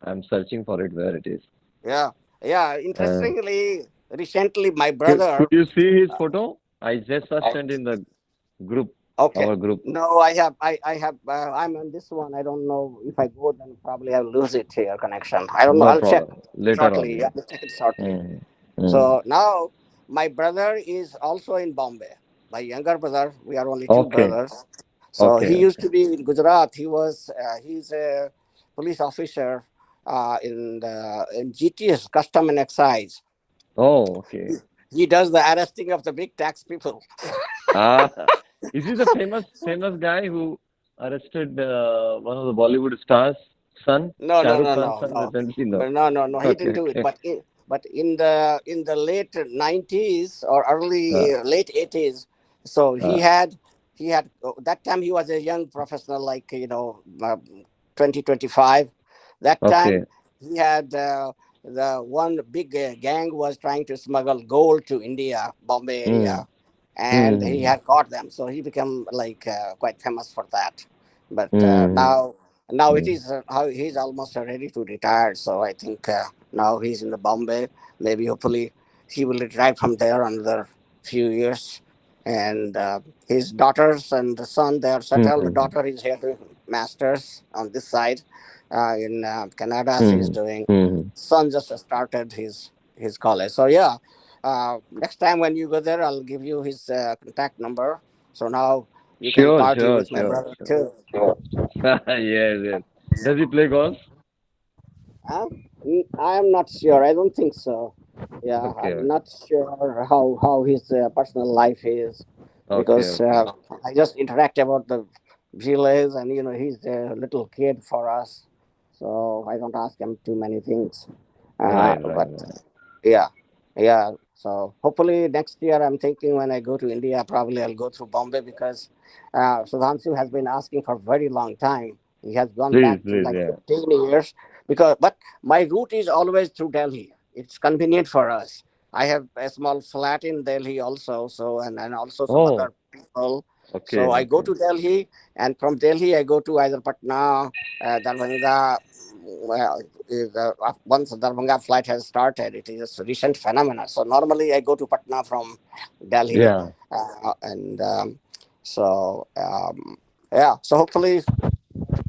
I'm searching for it where it is. yeah, yeah. Uh, Interestingly, recently my could brother. you see his photo? I just sent in the group. Okay. our group. No, I have. I'm on this one. I don't know if I go, then probably I'll lose it here connection. I don't know. No I'll check problem. Later on, shortly. yeah. Yeah, I'll check it shortly. Mm. Mm. So now my brother is also in Bombay. My younger brother. We are only two Okay. brothers. So Okay. he used Okay. to be in Gujarat. He's a police officer in GTS, Custom and Excise. Oh, okay. He does the arresting of the big tax people. Ah, is he the famous guy who arrested one of the Bollywood stars' son, No, Shah no, Rukh no, Khan's no, son, no, recently? No. but no, no, no. He Okay. didn't do it. Okay. But in the late '90s or Uh, early late '80s, so uh, he had that time he was a young professional, like 2025. That time okay. he had the one big gang was trying to smuggle gold to India, Bombay Mm. area, and he Mm. had caught them. So he became like quite famous for that. But Mm. now it Mm. is how he's almost ready to retire. So I think now he's in the Bombay. Maybe hopefully he will retire from there another few years. And his daughters and the son, they are settled. The Mm. daughter is here doing masters on this side in Canada. She's Mm. doing. Mm. Son just started his college. So yeah, next time when you go there, I'll give you his contact number. So now you can Sure. party Sure. with my Sure. brother Sure. too. Yes. Yes. Does he play golf? Uh, I'm not sure. I don't think so. Yeah, Okay. I'm Okay. not sure how his personal life is Okay. because Okay. I just interact about the village, and he's a little kid for us, so I don't ask him too many things. Right. Right. But Right. yeah, yeah. So hopefully next year, I'm thinking when I go to India, probably I'll go through Bombay because Sudhanshu has been asking for a very long time. He has gone Please. back to Please. like Yeah. 15 years but my route is always through Delhi. It's convenient for us. I have a small flat in Delhi also, so and also some Oh. other people. Okay. So I go Okay. to Delhi, and from Delhi I go to either Patna, Darbhanga. Well, once the Darbhanga flight has started, it is a recent phenomenon. So normally I go to Patna from Delhi, Yeah. and so yeah. So hopefully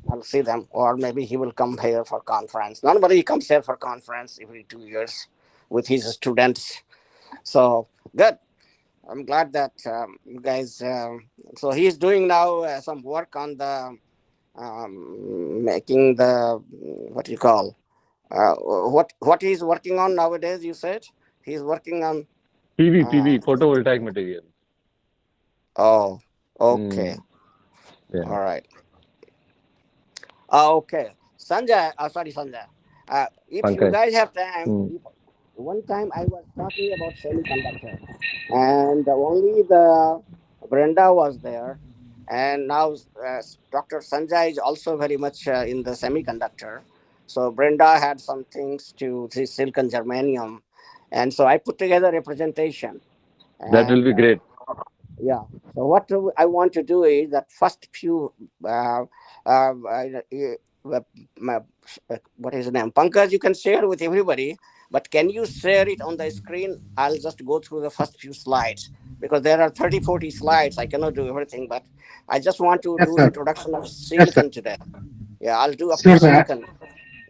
I'll see them, or maybe he will come here for conference. Normally, he comes here for conference every 2 years with his students. So good. I'm glad that you guys. So he's doing now some work on the making the what you call what he's working on nowadays. You said he's working on. PV Uh, photovoltaic material. oh, okay, Mm. Yeah. all right. Okay, Sanjay. Sorry, Sanjay. If you Pankaj. guys have time, Mm. if one time I was talking about semiconductor, and only the Brenda was there, and now Dr. Sanjay is also very much in the semiconductor. So Brenda had some things to the silicon germanium, and so I put together a presentation, That will and be great. yeah. So what I want to do is that first few, my, what is the name? Pankaj, you can share with everybody, but can you share it on the screen? I'll just go through the first few slides because there are 30, 40 slides. I cannot do everything, but I just want to Yes, do sir. introduction of Yes, sir. silicon today. Yeah, I'll do up to Sure, sir. silicon.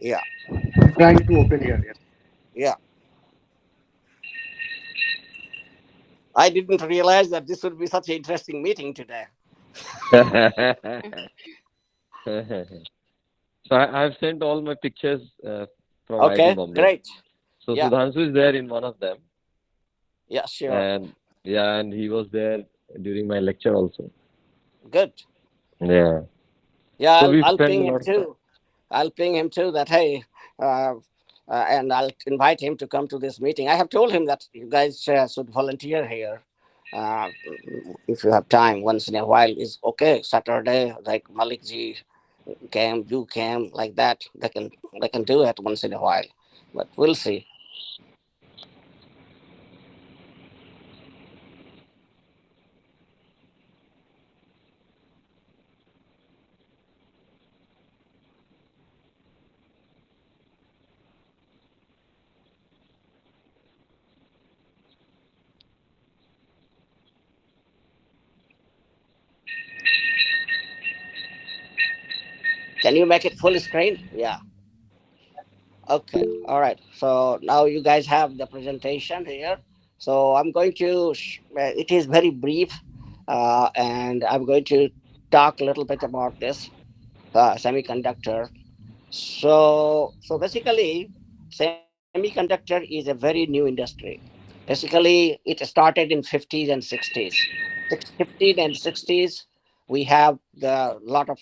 Yeah, I'm trying to open here. Yes. yeah. I didn't realize that this would be such an interesting meeting today. So I've sent all my pictures from IIT Okay, Bombay. great. So Yeah, Sudhanshu is there in one of them, yeah, sure. and yeah, and he was there during my lecture also. Good. Yeah. Yeah, So I'll, we I'll spent ping a him lot of time. too. I'll ping him too that, hey, uh, and I'll invite him to come to this meeting. I have told him that you guys should volunteer here. Uh, if you have time once in a while is okay. Saturday, like Malik ji came, you came, like that. They can do it once in a while, but we'll see. Can you make it full screen? Yeah. Okay. All right. So now you guys have the presentation here. So I'm going to. It is very brief, and I'm going to talk a little bit about this semiconductor. So basically, semiconductor is a very new industry. Basically, it started in 50s and 60s. 50s and 60s, we have the lot of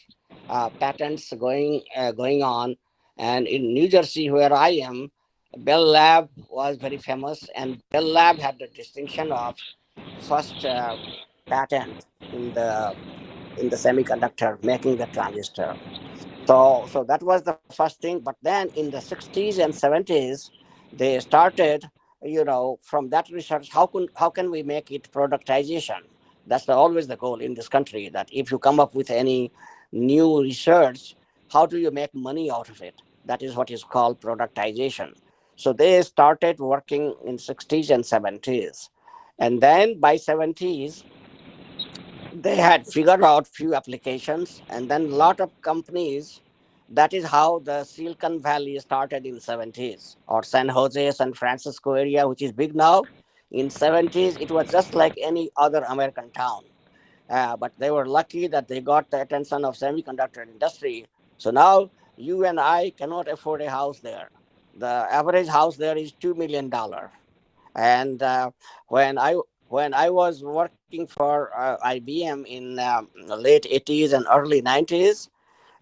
patents going on, and in New Jersey, where I am, Bell Lab was very famous, and Bell Lab had the distinction of first patent in the semiconductor making the transistor. So that was the first thing. But then in the 60s and 70s, they started, from that research, how can we make it productization? That's always the goal in this country. That if you come up with any new research, how do you make money out of it? That is what is called productization. So they started working in 60s and 70s, and then by 70s they had figured out few applications, and then a lot of companies. That is how the Silicon Valley started in 70s, or San Jose, San Francisco area, which is big now. In 70s it was just like any other American town. But they were lucky that they got the attention of semiconductor industry. So now you and I cannot afford a house there. The average house there is $2 million. And when I was working for IBM in late 80s and early 90s,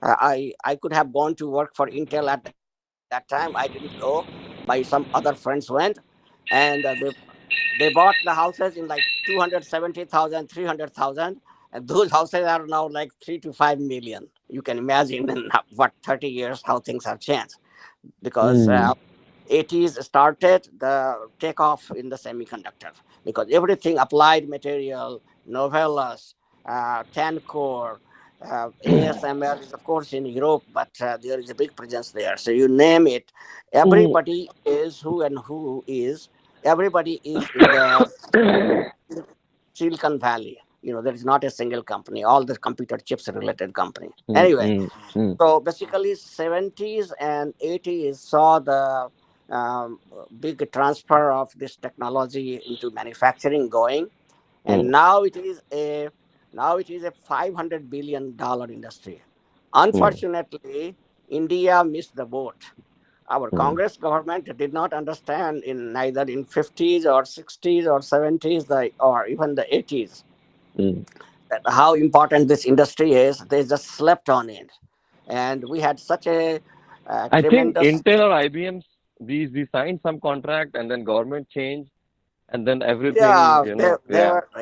I could have gone to work for Intel at that time. I didn't go. My some other friends went, and they bought the houses in like 270,000, 300,000, and those houses are now like 3 to 5 million. You can imagine in what 30 years how things have changed, because Mm. 80s started the takeoff in the semiconductor, because everything, applied material, Novellus, Tencor, ASML is of course in Europe, but there is a big presence there. So you name it, Mm. everybody is who and who is. Everybody is in the Silicon Valley. There is not a single company. All the computer chips related company. Mm. Anyway, Mm. Mm. so basically, 70s and 80s saw the big transfer of this technology into manufacturing going, and Mm. now it is a $500 billion industry. Mm. Unfortunately, India missed the boat. Our Mm. Congress government did not understand in neither in 50s or 60s or 70s or even the 80s Mm. how important this industry is. They just slept on it, and we had such a I think tremendous. Intel or IBM, we signed some contract and then government changed and then everything, Yeah,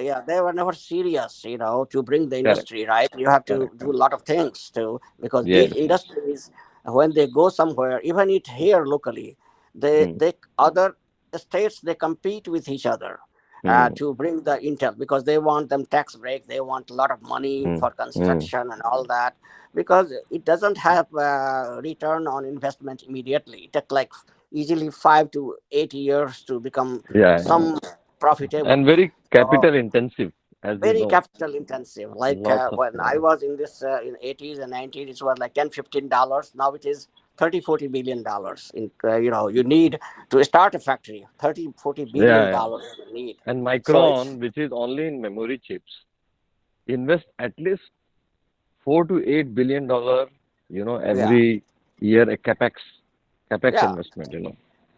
yeah, they were never serious, to bring the correct, industry right. You have to correct, do a correct. lot of things to, because these Yes, yes. industries, when they go somewhere, even it here locally, Mm. they other states, they compete with each other Mm. to bring the intel, because they want them tax break, they want a lot of money Mm. for Mm. construction and all that, because it doesn't have return on investment immediately. It took like easily 5 to 8 years to become Yeah, yeah. some profitable. And very So capital intensive, as you very know, capital intensive. Like lots of when I was in this in 80s and 90s, it was like $10, $15. Now it is 30, $40 billion. In you need to start a factory, 30, $40 billion yeah, yeah. you need. And So it's, Micron, which is only in memory chips, invest at least $4 to $8 billion, yeah, every year a capex yeah, investment, in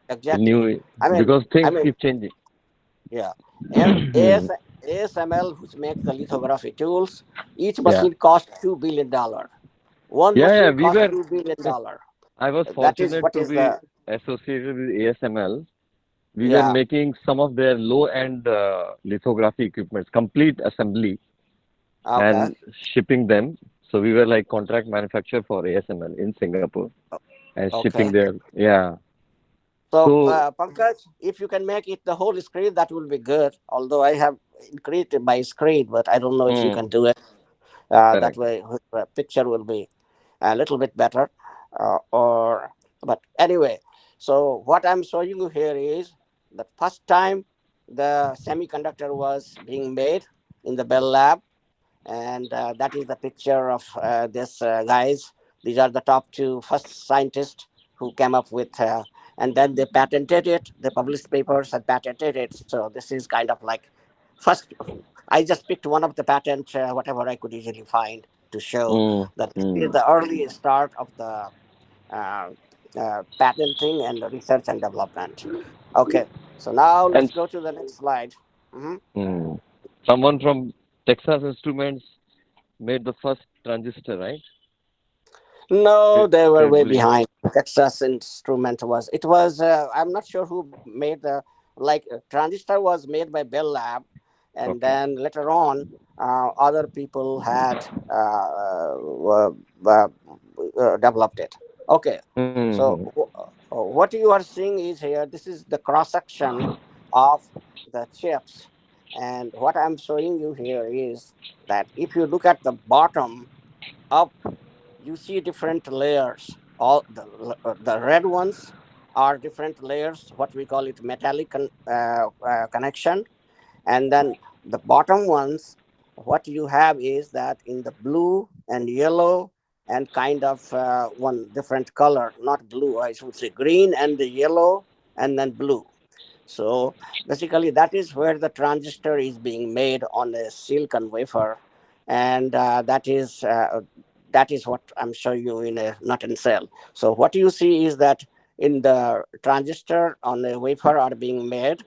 exactly. new I mean, because I things mean, keep changing. yeah. And ASML, which makes the lithography tools, each Yeah, machine costs $2 billion. One yeah, yeah. machine costs $2 billion. I was That is fortunate what to is be the, associated with ASML. We were yeah. making some of their low-end lithography equipments, complete assembly, Okay. and shipping them. So we were like contract manufacturer for ASML in Singapore and shipping Okay. there. Yeah. So, So Pankaj, if you can make it the whole screen, that will be good. Although I have increased my screen, but I don't know if you can mm, do it. That correct. way, the picture will be a little bit better. But anyway, so what I'm showing you here is the first time the semiconductor was being made in the Bell Lab, and that is the picture of this guys These are the top two first scientists who came up with, and then they patented it. They published papers and patented it. So this is kind of like first. I just picked one of the patent, whatever I could easily find, to show mm, that this is mm. the early start of the uh, patenting and research and development. Okay, so now let's And go to the next slide. Mhm. Mm. someone from Texas Instruments made the first transistor, right? No, Fred, they were Fred way Williams. behind. Texas Instrument was. It was. I'm not sure who made the, like, transistor was made by Bell Lab, and Okay. then later on, other people had uh, developed it. Okay, so Hmm. what you are seeing is here. This is the cross section of the chips, and what I'm showing you here is that if you look at the bottom up, you see different layers. All the red ones are different layers, what we call it metallic connection. And then the bottom ones, what you have is that in the blue and yellow and kind of one different color, not blue, I should say green and the yellow and then blue. So basically, that is where the transistor is being made on a silicon wafer, and that is what I'm showing you in a nut and cell. So what you see is that in the transistor on the wafer are being made,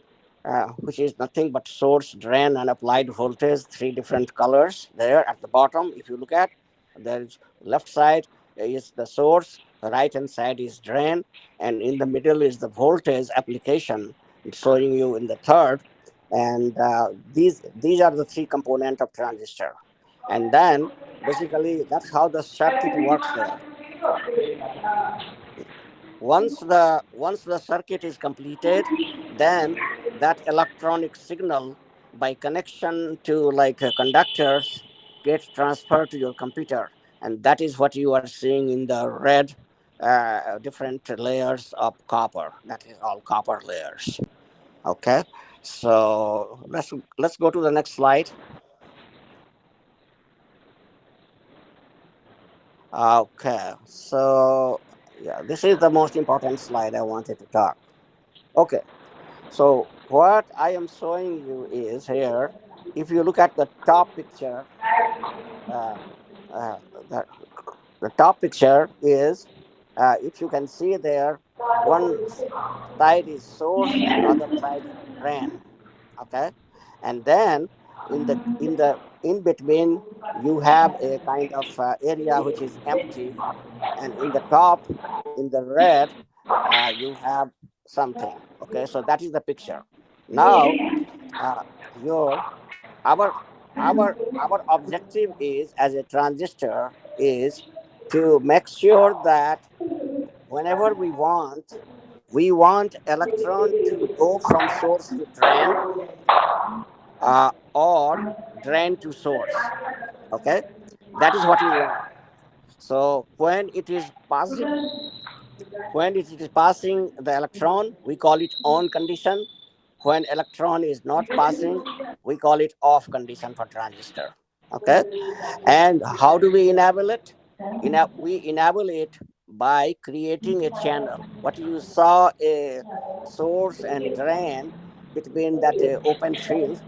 which is nothing but source, drain, and applied voltage. Three different colors there at the bottom. If you look at, there's left side is the source, the right hand side is drain, and in the middle is the voltage application showing you in the third. And these are the three component of transistor. And then basically that's how the circuit works there. Once the circuit is completed, then that electronic signal by connection to like conductors gets transferred to your computer, and that is what you are seeing in the red different layers of copper. That is all copper layers. Okay, so let's go to the next slide. Okay, so yeah, this is the most important slide I wanted to talk. Okay, so what I am showing you is here. If you look at the top picture, uh, uh, the, the top picture is, if you can see there, one side is source and other side is drain. Okay, and then in between you have a kind of area which is empty, and in the top in the red you have something. Okay, so that is the picture. Now your our our objective is as a transistor is to make sure that whenever we want electron to go from source to drain, or drain to source. Okay, that is what we want. So when it is passing the electron, we call it on condition. When electron is not passing, we call it off condition for transistor. Okay, and how do we enable it? We enable it by creating a channel. What you saw, a source and drain between that open field,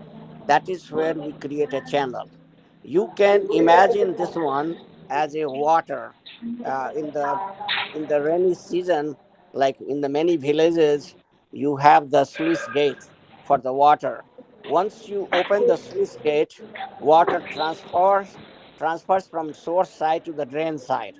that is where we create a channel. You can imagine this one as a water in the rainy season, like in the many villages, you have the sluice gate for the water. Once you open the sluice gate, water transfers from source side to the drain side.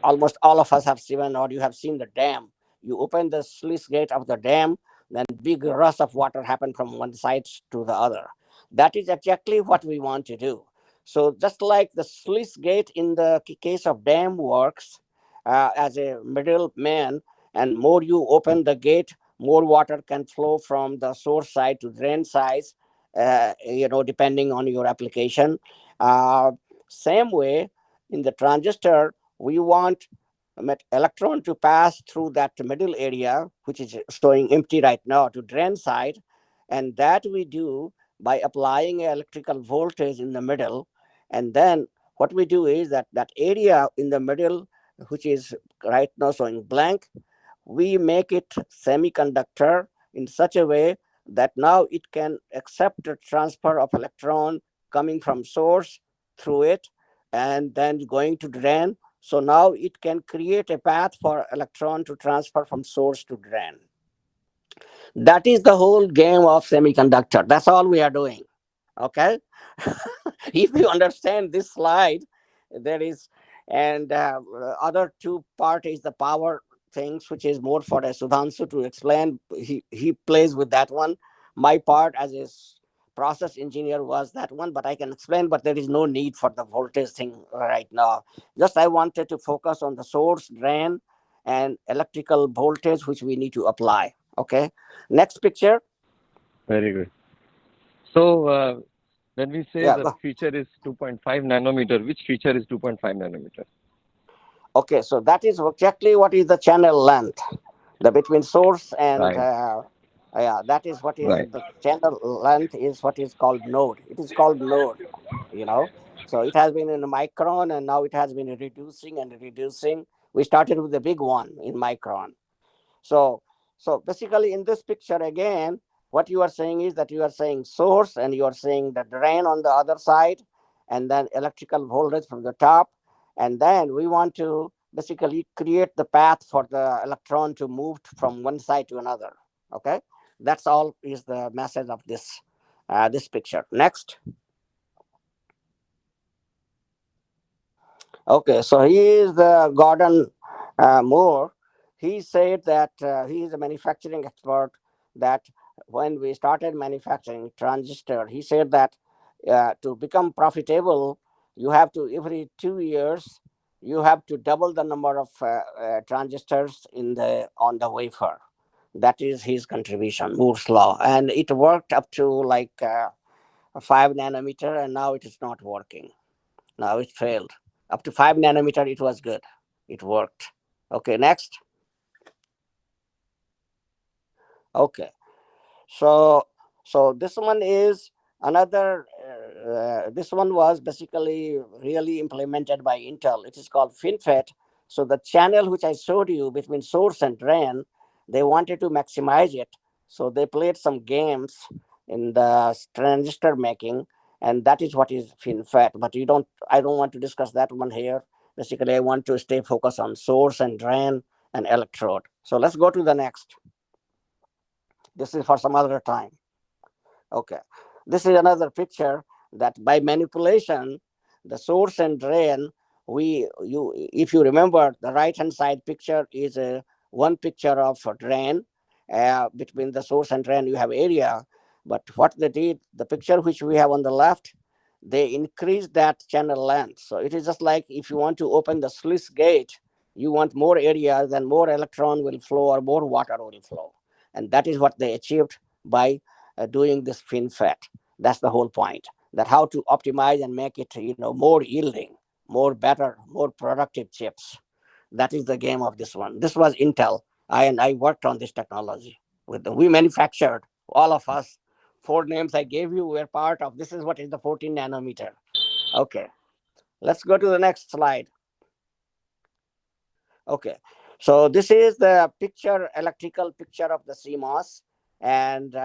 Almost all of us have seen, or you have seen the dam. You open the sluice gate of the dam, then big rush of water happen from one side to the other. That is exactly what we want to do. So just like the sluice gate in the case of dam works as a middleman, and more you open the gate, more water can flow from the source side to drain side, depending on your application. uh, Same way, in the transistor, we want electron to pass through that middle area, which is showing empty right now, to drain side. And that we do by applying electrical voltage in the middle. And then what we do is that that area in the middle, which is right now showing blank, we make it semiconductor in such a way that now it can accept the transfer of electron coming from source through it and then going to drain. So now it can create a path for electron to transfer from source to drain. That is the whole game of semiconductor. That's all we are doing. Okay. If you understand this slide, there is, and other two part is the power things, which is more for a Sudhanshu to explain. He plays with that one. My part as a process engineer was that one, but I can explain, but there is no need for the voltage thing right now. Just I wanted to focus on the source, drain, and electrical voltage which we need to apply. Okay. Next picture. Very good. So when we say Yeah. the feature is 2.5 nanometer, which feature is 2.5 nanometer? Okay, so that is exactly what is the channel length, the between source and Right, yeah, that is what is right. the channel length is what is called node. It is called node, you know. So it has been in a micron and now it has been reducing and reducing. We started with the big one in micron. So, so basically in this picture again, what you are saying is that you are saying source and you are saying the drain on the other side, and then electrical voltage from the top, and then we want to basically create the path for the electron to move from one side to another. Okay, that's all is the message of this this picture. Next. Okay, so he is the Gordon Moore. He said that he is a manufacturing expert. That when we started manufacturing transistor, he said that to become profitable, you have to every 2 years you have to double the number of transistors in the on the wafer. That is his contribution, Moore's law, and it worked up to like 5 nanometer, and now it is not working. Now it failed. Up to 5 nanometer, it was good. It worked. Okay, next. Okay, so so this one is another. This one was basically really implemented by Intel. It is called FinFET. So the channel which I showed you between source and drain, they wanted to maximize it. So they played some games in the transistor making, and that is what is FinFET. But you don't. I don't want to discuss that one here. Basically, I want to stay focused on source and drain and electrode. So let's go to the next. This is for some other time. Okay. This is another picture that by manipulation, the source and drain, if you remember, the right hand side picture is a one picture of a drain. Between the source and drain, you have area. But what they did, the picture which we have on the left, they increased that channel length. So it is just like if you want to open the sluice gate, you want more area, then more electron will flow or more water will flow. And that is what they achieved by doing this FinFET. That's the whole point. That how to optimize and make it, more yielding, more better, more productive chips. That is the game of this one. This was Intel, and I worked on this technology with them. We manufactured, all of us. 4 names I gave you were part of. This is what is the 14 nanometer. Okay, let's go to the next slide. Okay, so this is the picture, electrical picture of the CMOS, and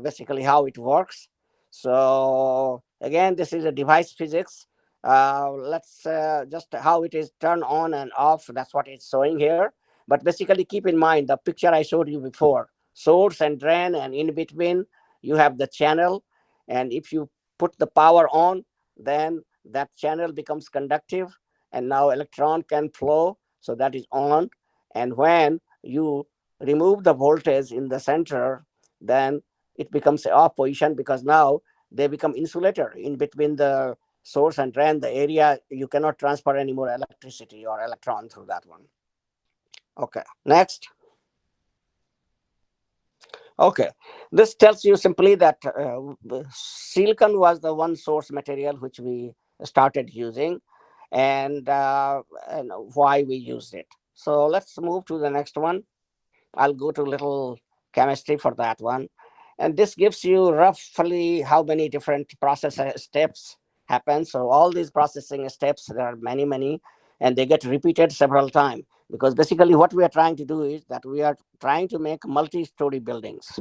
basically how it works. So again, this is a device physics. Let's just how it is turned on and off. That's what it's showing here. But basically, keep in mind the picture I showed you before: source and drain, and in between you have the channel. And if you put the power on, then that channel becomes conductive, and now electron can flow, so that is on. And when you remove the voltage in the center, then it becomes off position, because now they become insulator in between the source and drain. The area, you cannot transfer any more electricity or electron through that one. Okay, next. Okay, this tells you simply that silicon was the one source material which we started using, and why we used it. So let's move to the next one. I'll go to little chemistry for that one. And this gives you roughly how many different process steps happens. So all these processing steps, there are many, many, and they get repeated several times, because basically what we are trying to do is that we are trying to make multi-story buildings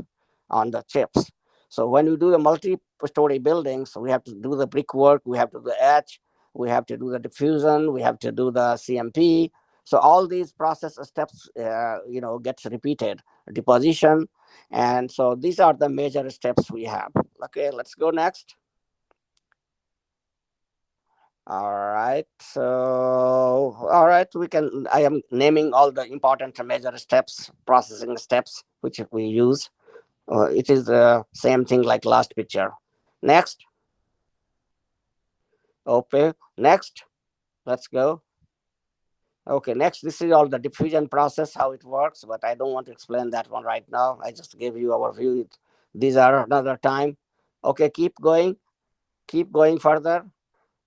on the chips. So when we do the multi-story buildings, we have to do the brickwork, we have to do the etch, we have to do the diffusion, we have to do the CMP. So all these process steps, gets repeated. Deposition, and so these are the major steps we have. Okay, let's go next. All right. So, all right, we can. I am naming all the important major steps, processing steps, which we use. It is the same thing like last picture. Next. Okay. Next. Let's go. Okay. Next, this is all the diffusion process, how it works, but I don't want to explain that one right now. I just gave you our view. These are another time. Okay. Keep going. Keep going further.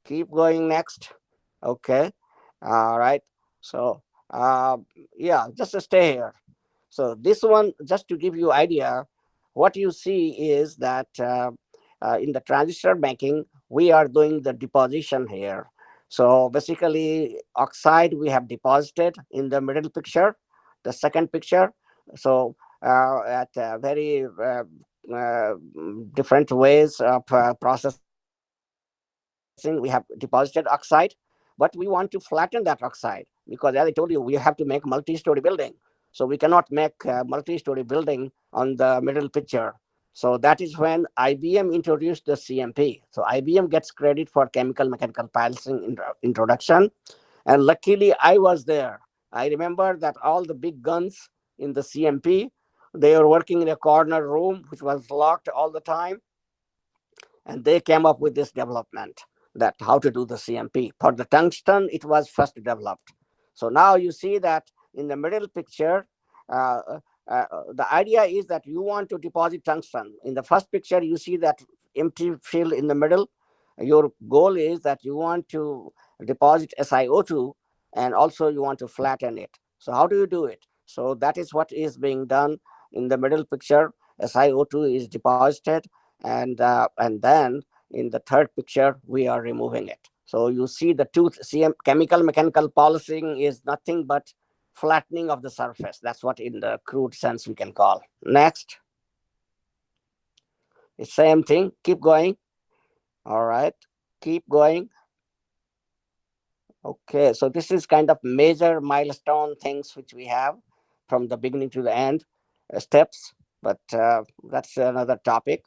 Keep going next. Okay. All right. So, uh, yeah, just stay here. So this one, just to give you idea, what you see is that in the transistor making, we are doing the deposition here. So basically, oxide we have deposited in the middle picture, the second picture. So at very uh, different ways of processing, we have deposited oxide, but we want to flatten that oxide because, as I told you, we have to make multi-story building. So we cannot make multi-story building on the middle picture. So that is when IBM introduced the CMP. So IBM gets credit for chemical mechanical pulsing introduction. And luckily, I was there. I remember that all the big guns in the CMP, they were working in a corner room, which was locked all the time, and they came up with this development, that how to do the CMP. For the tungsten, it was first developed. So now you see that in the middle picture, uh, the idea is that you want to deposit tungsten. In the first picture, you see that empty field in the middle. Your goal is that you want to deposit SiO2, and also you want to flatten it. So how do you do it? So that is what is being done in the middle picture. SiO2 is deposited, and then in the third picture we are removing it. So you see the tooth CM, chemical mechanical polishing is nothing but flattening of the surface. That's what in the crude sense we can call. Next. It's same thing, keep going. All right, keep going. Okay, so this is kind of major milestone things which we have from the beginning to the end, steps, but that's another topic.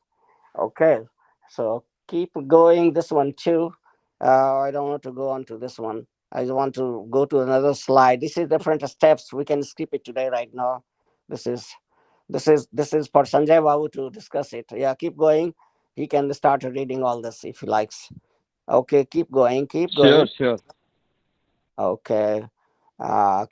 Okay, so keep going this one too. I don't want to go on to this one. I want to go to another slide. This is different steps. We can skip it today right now. This is this is for Sanjay Babu to discuss it. Yeah, keep going. He can start reading all this if he likes. Okay, keep going, keep Sure, going. sure. Okay,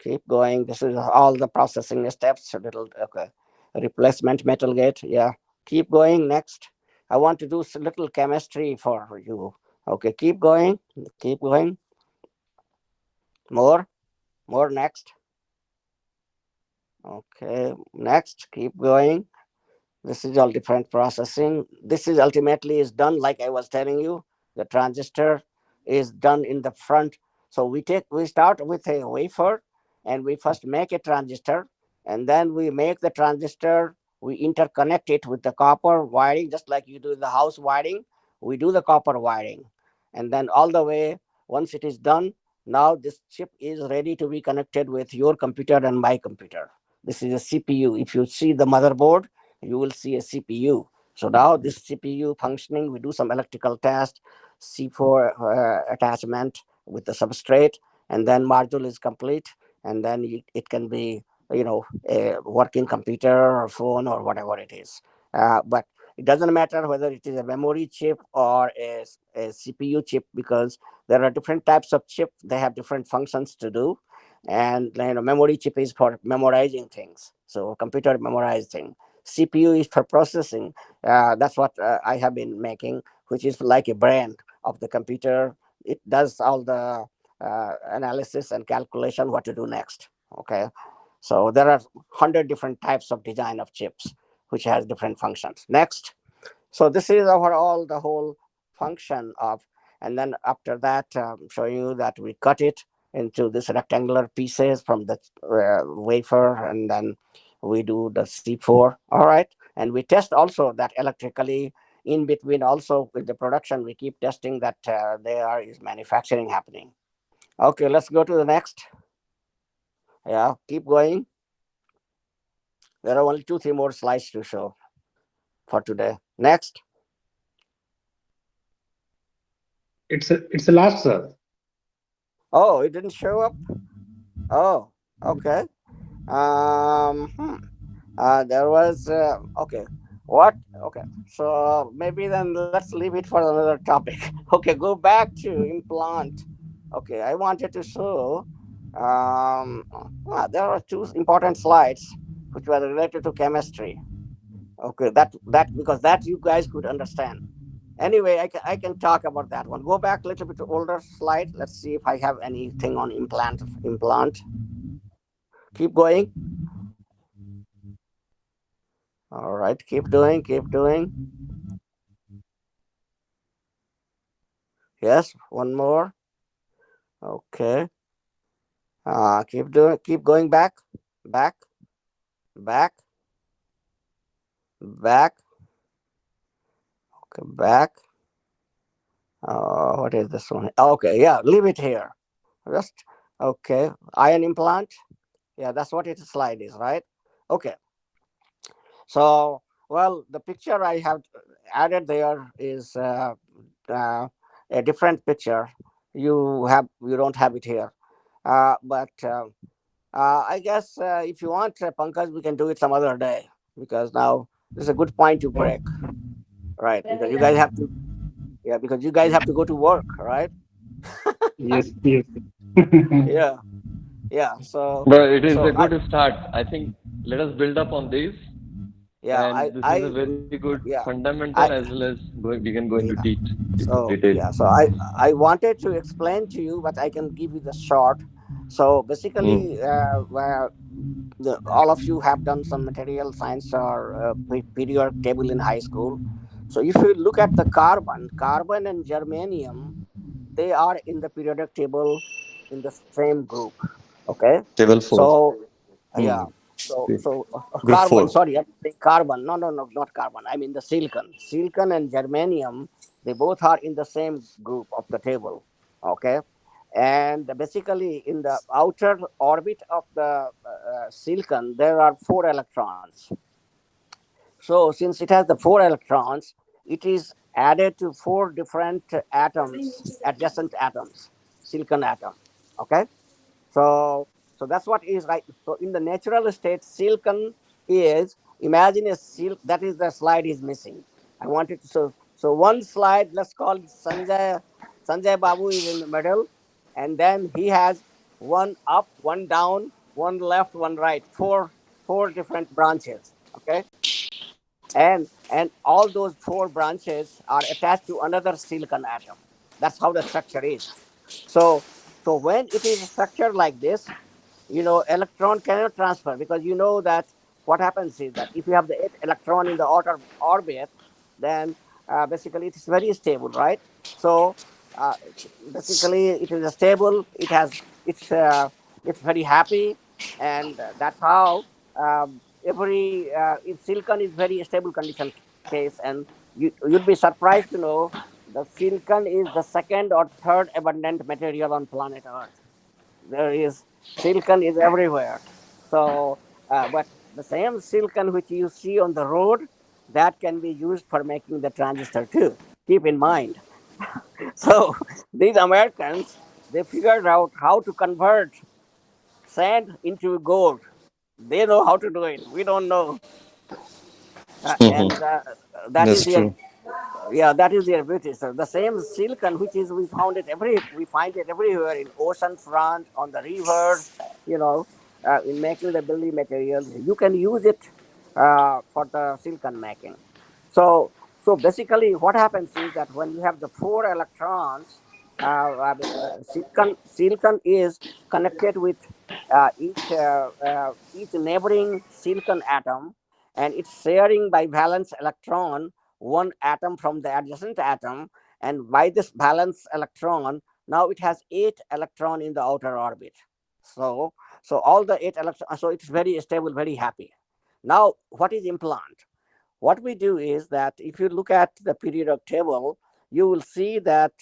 keep going. This is all the processing steps. Little okay, replacement metal gate. Yeah, keep going. Next, I want to do little chemistry for you. Okay, keep going. Keep going. More, more. Next. Okay, next. Keep going. This is all different processing. This is ultimately is done like I was telling you. The transistor is done in the front. So we start with a wafer, and we first make a transistor, and then we make the transistor, we interconnect it with the copper wiring, just like you do the house wiring. We do the copper wiring. And then all the way, once it is done, now this chip is ready to be connected with your computer and my computer. This is a CPU. If you see the motherboard, you will see a CPU. So now this CPU functioning, we do some electrical test, C4 attachment with the substrate, and then module is complete, and then it can be, a working computer or phone or whatever it is. But it doesn't matter whether it is a memory chip or a CPU chip, because there are different types of chip. They have different functions to do, and memory chip is for memorizing things. So computer memorizing. CPU is for processing. That's what I have been making, which is like a brand of the computer. It does all the analysis and calculation what to do next. Okay, so there are 100 different types of design of chips, which has different functions. Next. So this is overall the whole function of, and then after that, showing you that we cut it into this rectangular pieces from the wafer, and then we do the C4. All right, and we test also that electrically in between. Also with the production, we keep testing that there is manufacturing happening. Okay, let's go to the next. Yeah, keep going. There are only two, three more slides to show for today. Next. It's a last, sir. Oh, it didn't show up. Oh, okay. Hmm. There was okay. What? Okay. So maybe then let's leave it for another topic. Okay, go back to implant. Okay, I wanted to show. There are two important slides which were related to chemistry. Okay, that because that you guys could understand. Anyway, I can talk about that one. Go back a little bit to older slide. Let's see if I have anything on implant. Keep going. All right, keep doing, keep doing. Yes, one more. Okay. Keep doing, keep going back, back, back, back. Okay, back. What is this one? Okay, yeah, leave it here. Just okay. Ion implant. Yeah, that's what its slide is, right? Okay. So, well, the picture I have added there is uh, a different picture. You don't have it here, but I guess if you want, Pankaj, we can do it some other day because now this is a good point to break, right? Because you guys have to, yeah, because you guys have to go to work, right? Yes, yes. Yeah, yeah. But it is So a good start. I think let us build up on this, yeah, and this is a very good yeah, fundamental as I, well as we can go into yeah. So detail. yeah, so I wanted to explain to you, but I can give you the short. So Hmm. basically, where all of you have done some material science or periodic table in high school. So if you look at the carbon and germanium, they are in the periodic table in the same group. Okay, Table 4. so Hmm. yeah. Group Carbon. 4. Sorry, I'm saying carbon. No, no, no, not carbon. I mean the silicon. Silicon and germanium. They both are in the same group of the table. Okay, and basically in the outer orbit of the silicon, there are four electrons. So since it has the four electrons, it is added to four different atoms, adjacent atoms, silicon atom. Okay, so that's what is right. So in the natural state, silicon is, imagine a silk. That is the slide is missing. I wanted to so one slide. Let's call it Sanjay. Sanjay Babu is in the middle, and then he has one up, one down, one left, one right. Four different branches. Okay, and all those four branches are attached to another silicon atom. That's how the structure is. So when it is structured like this, electron cannot transfer, because you know that what happens is that if you have the electron in the outer orbit, then basically it is very stable, right? So basically it is stable. It's very happy, and that's how every if silicon is very stable condition case, and you'd be surprised to know the silicon is the second or third abundant material on planet Earth. There is silicon is everywhere. So but the same silicon which you see on the road, that can be used for making the transistor too. Keep in mind. So these Americans, they figured out how to convert sand into gold. They know how to do it. We don't know. And that is That's their, true. yeah, that is their beauty. So the same silicon which is we find it everywhere, in ocean front, on the rivers, you know in making the building materials. You can use it for the silicon making. So basically what happens is that when you have the four electrons, silicon is connected with each neighboring silicon atom, and it's sharing by valence electron one atom from the adjacent atom, And by this valence electron, now it has 8 electrons in the outer orbit. So, so all the 8 electrons, so it's very stable, very happy. Now, what is implant? What we do is that if you look at the periodic table, you will see that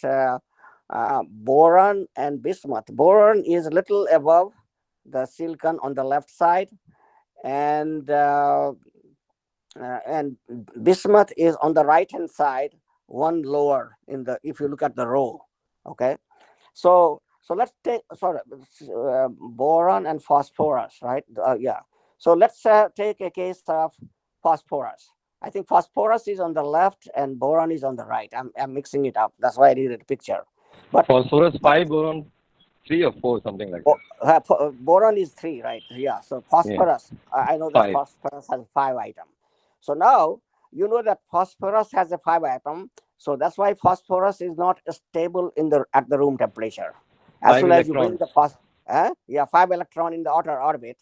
boron and bismuth. Boron is a little above the silicon on the left side, and and bismuth is on the right hand side, one lower in the, if you look at the row. Okay, so let's take, sorry, boron and phosphorus, right? Yeah. So let's take a case of phosphorus. I think phosphorus is on the left and boron is on the right. I'm mixing it up. That's why I did a picture. But Phosphorus but 5, boron 3 or 4, something like that. boron is 3, right? Yeah. So Yeah, phosphorus, I know that 5. phosphorus has 5 items. So now you know that phosphorus has a 5 atom. So that's why phosphorus is not stable in the at the room temperature. As 5 soon as you bring electrons. the yeah, 5 electron in the outer orbit.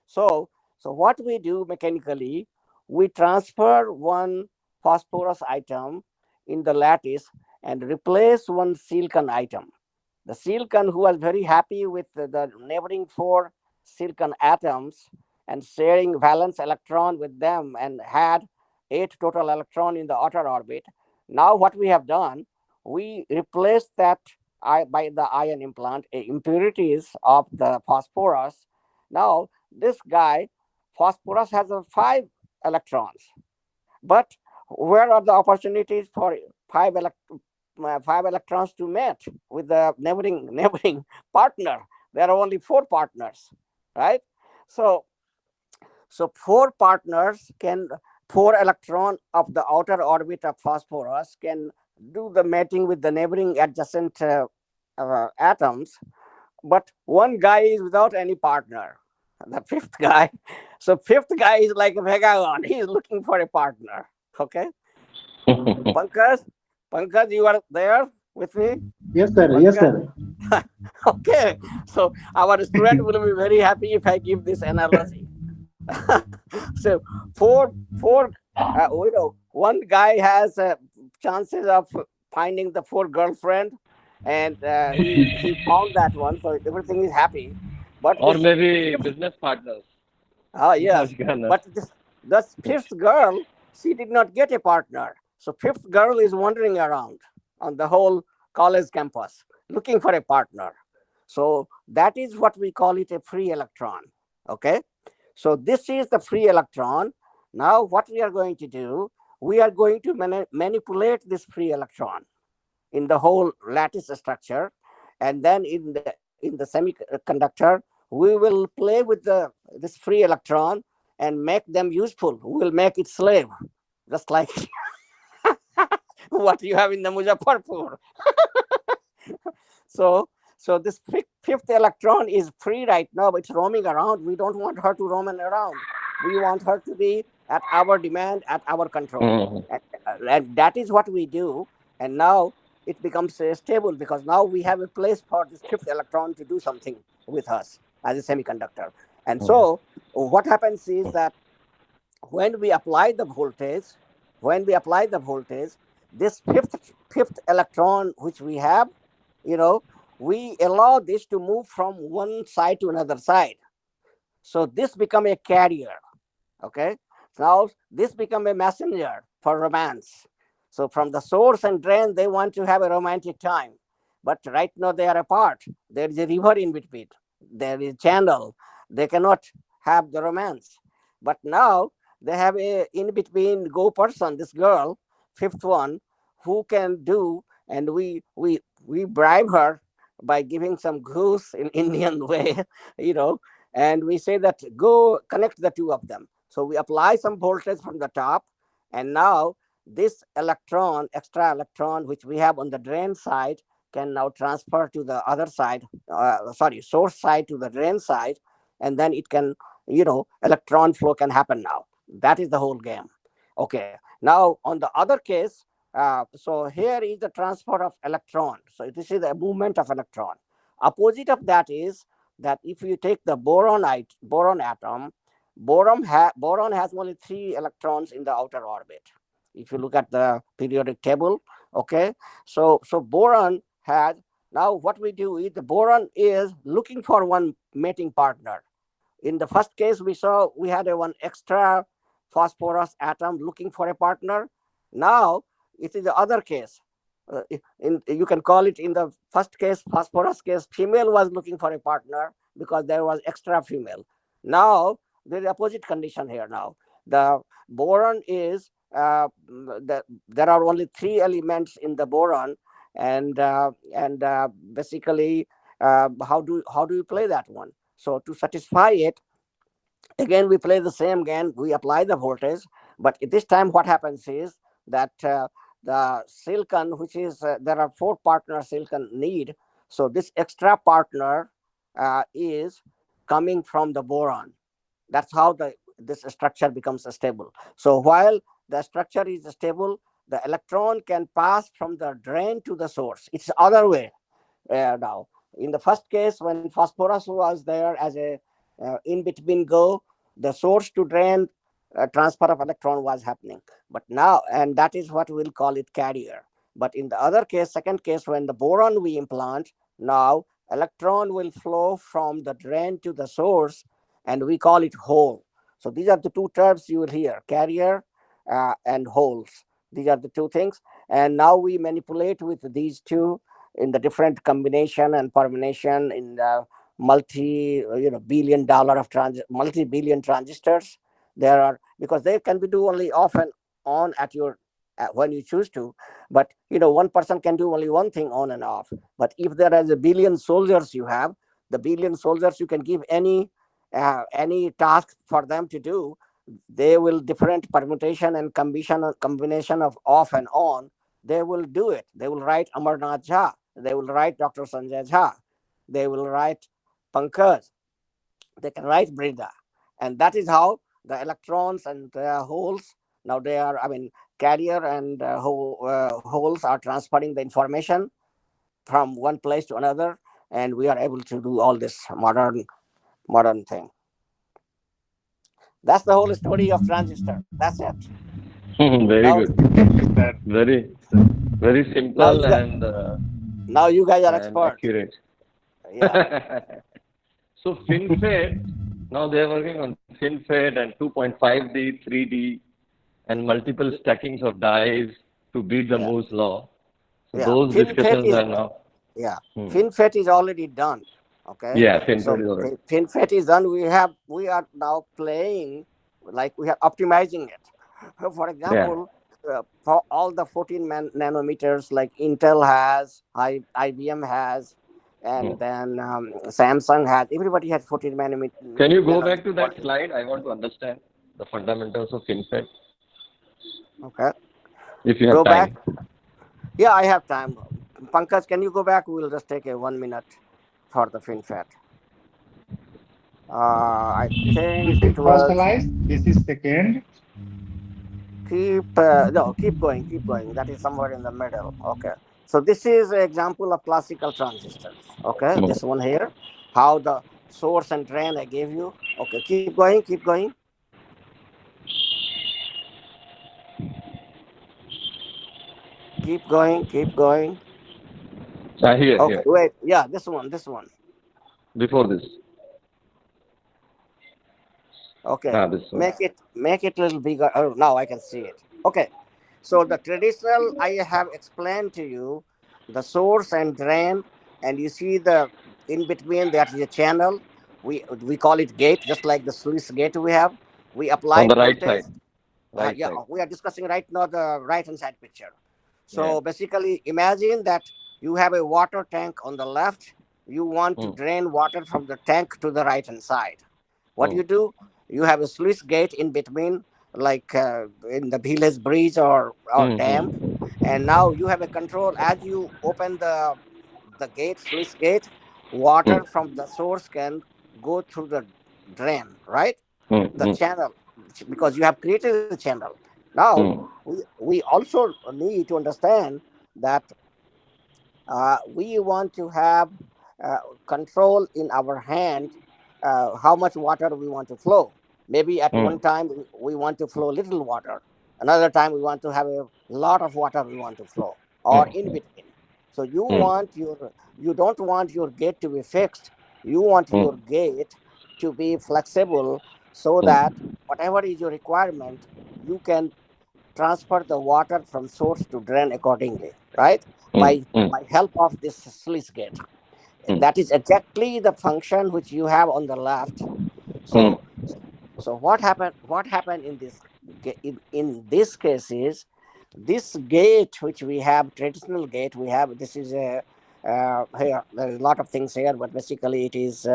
So what we do mechanically, we transfer one phosphorus item in the lattice and replace one silicon item. The silicon, who was very happy with the neighboring 4 silicon atoms and sharing valence electron with them and had 8 total electron in the outer orbit. Now what we have done, we replaced that by the ion implant, impurities of the phosphorus. Now this guy, phosphorus has 5 electrons, but where are the opportunities for 5 electrons to mate with the neighboring partner? There are only 4 partners, right? So 4 partners can, 4 electron of the outer orbit of phosphorus can do the mating with the neighboring adjacent atoms, but one guy is without any partner, the fifth guy. So fifth guy is like a vagabond. He is looking for a partner. Okay, Pankaj, Pankaj, you are there with me? Yes, sir. Yes, Pankaj. sir. Okay, so our student will be very happy if I give this analogy. So four one guy has chances of finding the 4 girlfriend, and he found that one, so everything is happy. But Or this maybe fifth, business partners. yes, Logical enough. but this fifth girl, she did not get a partner. So fifth girl is wandering around on the whole college campus looking for a partner. So that is what we call it, a free electron. Okay. So this is the free electron. Now what we are going to do, we are going to manipulate this free electron in the whole lattice structure, and then in the semiconductor we will play with the this free electron and make them useful. We will make it slave, just like what you have in the Muzaffarpur. So this fifth electron is free right now, but it's roaming around. We don't want her to roam around. We want her to be at our demand, at our control. Mhm. And that is what we do. And now it becomes stable, because now we have a place for this fifth electron to do something with us as a semiconductor. And so what happens is that when we apply the voltage, this fifth electron which we have, you know, we allow this to move from one side to another side. So this become a carrier. Okay. Now this become a messenger for romance. So from the source and drain, they want to have a romantic time. But right now they are apart. There is a river in between. There is a channel. They cannot have the romance. But now they have a in between go person, this girl, fifth one, who can do, and we bribe her by giving some goose in Indian way, you know, and we say that go connect the two of them. So we apply some voltage from the top, and now this electron, extra electron, which we have on the drain side, can now transfer to the other side, source side to the drain side, and then it can, you know, electron flow can happen now. That is the whole game. Okay. Now on the other case, so here is the transfer of electron. So this is the movement of electron. Opposite of that is that if you take the boron atom, boron has only 3 electrons in the outer orbit. If you look at the periodic table, Okay, so boron has, now what we do is the boron is looking for one mating partner. In the first case, we saw we had a one extra phosphorus atom looking for a partner. Now it is the other case. You can call it, in the first case, phosphorus case, female was looking for a partner because there was extra female. Now there is opposite condition here. Now the boron is, there are only three elements in the boron, and basically, how do you play that one? So to satisfy it, again we play the same game, we apply the voltage, but this time what happens is that the silicon, which is, there are four partner silicon need, so this extra partner is coming from the boron. That's how the this structure becomes stable. So while the structure is stable, the electron can pass from the drain to the source. It's other way. Now in the first case, when phosphorus was there as a in between go, the source to drain transfer of electron was happening, but now, and that is what we'll call it carrier. But in the other case, second case, when the boron we implant, now electron will flow from the drain to the source, and we call it hole. So these are the two terms you will hear: carrier and holes. These are the two things, and now we manipulate with these two in the different combination and permutation in the multi, billion dollar of multi-billion transistors. There are, because they can be do only off and on at your when you choose to, but one person can do only one thing on and off. But if there is a billion soldiers, you have the billion soldiers, you can give any task for them to do, they will different permutation and combination of off and on, they will do it. They will write Amarnath Jha, they will write Dr. Sanjay Jha, they will write Pankaj, they can write Brida. And that is how the electrons and holes, now they are, I mean, carrier and holes are transferring the information from one place to another, and we are able to do all this modern thing. That's the whole story of transistor. That's it. Very Now, good. That Very, very now simple you got, now you guys are and expert. accurate. Yeah. So FinFET, now they are working on FinFET and 2.5D, 3D, and multiple stackings of dies to beat the Yeah. Moore's law. So Yeah. those FinFET discussions is, are now. yeah. Hmm. FinFET is already done. Okay. Yeah, FinFET So is already. FinFET is done. We are now playing, like we are optimizing it. For Yeah. example, for all the 14 nanometers, like Intel has, IBM has, Hmm. and then Samsung has. Everybody has 14 Can you go back nanometer to that voltage. slide? I want to understand the fundamentals of FinFET Okay. if you have Go back. time. Yeah, I have time. Pankaj, can you go back? We'll just take a 1 minute for the FinFET. I think this is it first was, slide. This is second. keep going, keep going. That is somewhere in the middle. Okay. So this is an example of classical transistors. Okay, Hmm. this one here, how the source and drain I gave you. Okay, keep going, keep going, keep going, keep going. Here, Okay, here. wait. Yeah, this one. Before this. Okay, This one. make it a little bigger. Oh, now I can see it. Okay, so the traditional I have explained to you, the source and drain, and you see the in between that is a channel. We call it gate, just like the Swiss gate we have. We On applied the right voltage. side. Right Yeah, side. we are discussing right now the right hand side picture. Yeah. So basically, imagine that you have a water tank on the left. You want to Hmm. drain water from the tank to the right hand side. What Hmm. you do? You have a sluice gate in between, like in the village bridge or Hmm. dam, Hmm. and now you have a control. As you open the gate, sluice gate, Hmm. water from the source can go through the drain, right? Hmm. The Hmm. channel, because you have created a channel. Now Hmm. we also need to understand that we want to have uh, control in our hand, how much water we want to flow. Maybe at Hmm. one time we want to flow little water, another time we want to have a lot of water we want to flow. or in between. So you don't want your gate to be fixed. You want your gate to be flexible so that whatever is your requirement, you can transfer the water from source to drain accordingly, right? By help of this sluice gate. That is exactly the function which you have on the left. So so what happened in in this case is this gate which we have, traditional gate we have, this is a here there is a lot of things here, but basically it is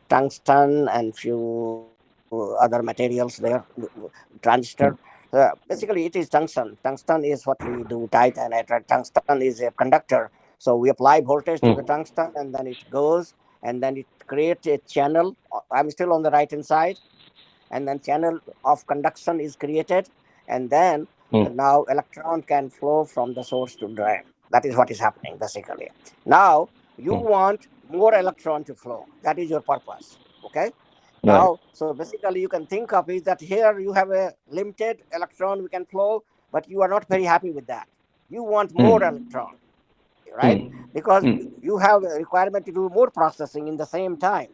tungsten and few other materials there, transistor. Basically it is tungsten. Tungsten is what we do titanite, right? Tungsten is a conductor, so we apply voltage to the tungsten and then it goes, and then it creates a channel. I'm still on the right hand side, and then channel of conduction is created, and then now electron can flow from the source to drain. That is what is happening basically. Now you want more electron to flow. That is your purpose. Okay. Right. Now, so basically you can think of it that here you have a limited electron we can flow, but you are not very happy with that. You want more electron, right? Because you have a requirement to do more processing in the same time.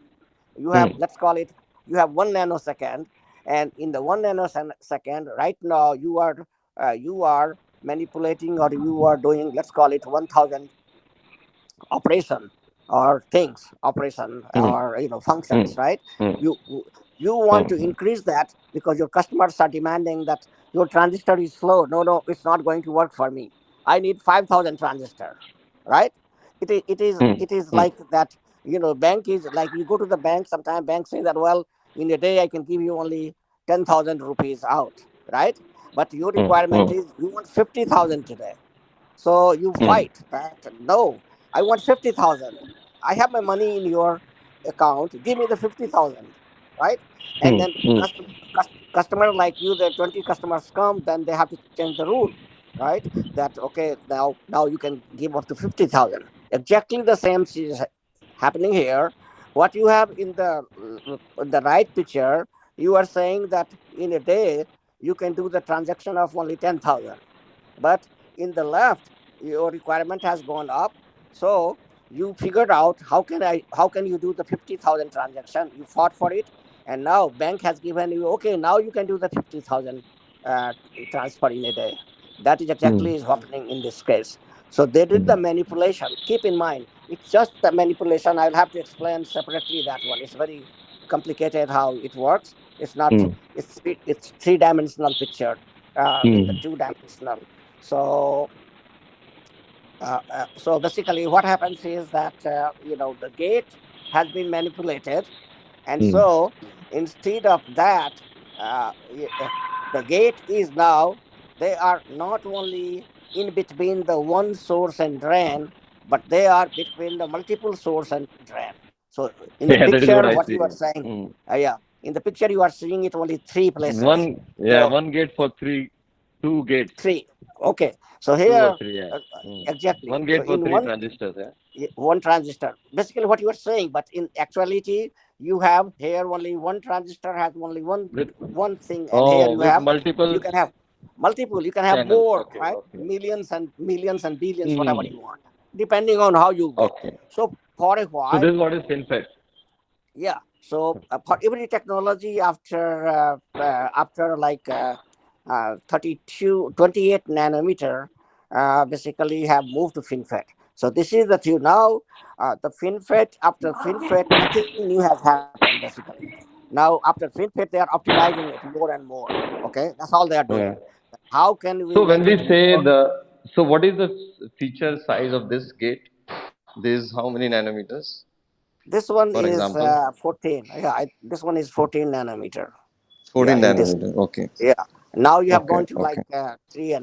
You have, let's call it, you have 1 nanosecond, and in the 1 nanosecond, right now you are manipulating, or you are doing, let's call it 1,000 operation or things, operation or functions, right? You you want to increase that because your customers are demanding that your transistor is slow. No, it's not going to work for me. I need 5,000 transistor, right? It is like that. Bank is like, you go to the bank. Sometimes banks say that, well, in a day I can give you only 10,000 rupees out, right? But your requirement is you want 50,000 today. So you fight that. No, I want 50,000. I have my money in your account. Give me the 50,000, right? And then customer like you, the 20 customers come, then they have to change the rule, right? That okay, now you can give up to 50,000. Exactly the same is happening here. What you have in the right picture, you are saying that in a day you can do the transaction of only 10,000, but in the left your requirement has gone up. So you figured out how can you do the 50,000 transaction. You fought for it, and now bank has given you, okay, now you can do the 50,000 uh, transfer in a day. That is exactly is happening in this case. So they did the manipulation. Keep in mind, it's just the manipulation. I'll have to explain separately that one. It's very complicated how it works. It's not. It's three-dimensional picture in the two-dimensional. So, so basically, what happens is that the gate has been manipulated, and so instead of that, the gate is now, they are not only in between the one source and drain, but they are between the multiple source and drain. So in the Yeah, that is what picture, I what see. you are saying, yeah, in the picture you are seeing it only three places. So One gate for two gates, three. Okay. So two or here, three. Yeah. uh, exactly. One So gate for in three transistors. Yeah. one transistor, basically what you are saying, but in actuality, you have here only one transistor has only With one thing, and here oh, you with have, multiple you can have multiple, you can have channels. more, Okay. right? Okay. Millions and billions, whatever Hmm. you want, depending on how you get. Okay. So for a So this while, is what is FinFET. yeah. So for every technology after like 28 nanometer, basically have moved to FinFET. So this is the thing now. The FinFET, after FinFET, nothing new has happened basically. Now after FinFET, they are optimizing it more and more. Okay, that's all they are doing. Yeah. How can we So when make we it say more? so what is the feature size of this gate? This how many nanometers, This one for is example? 14. Yeah, this one is 14 nanometer. Yeah, 14 in this. nanometer. Okay. Yeah. Now you have Okay. gone to like Okay. three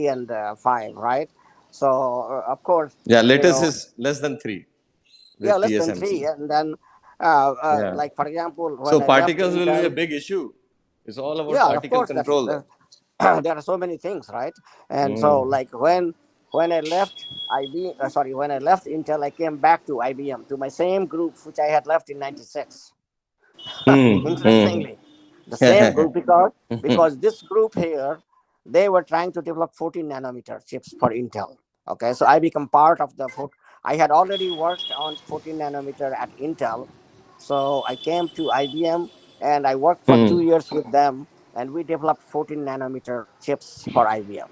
and five, right? So of course, Yeah, you latest know, is less than 3 yeah, with less than three, TSMC. and then Yeah. like for example, So when I left particles will be a Intel, big issue. It's all about yeah, of particle course, that's control. there are so many things, right? And so Mm. like when I left when I left Intel, I came back to IBM, to my same group which I had left in '96. Mm. Mm. Interestingly, the same group, because this group here, they were trying to develop 14 nanometer chips for Intel. Okay, so I become part of the. I had already worked on 14 nanometer at Intel, so I came to IBM and I worked for Hmm. 2 years with them, and we developed 14 nanometer chips for IBM.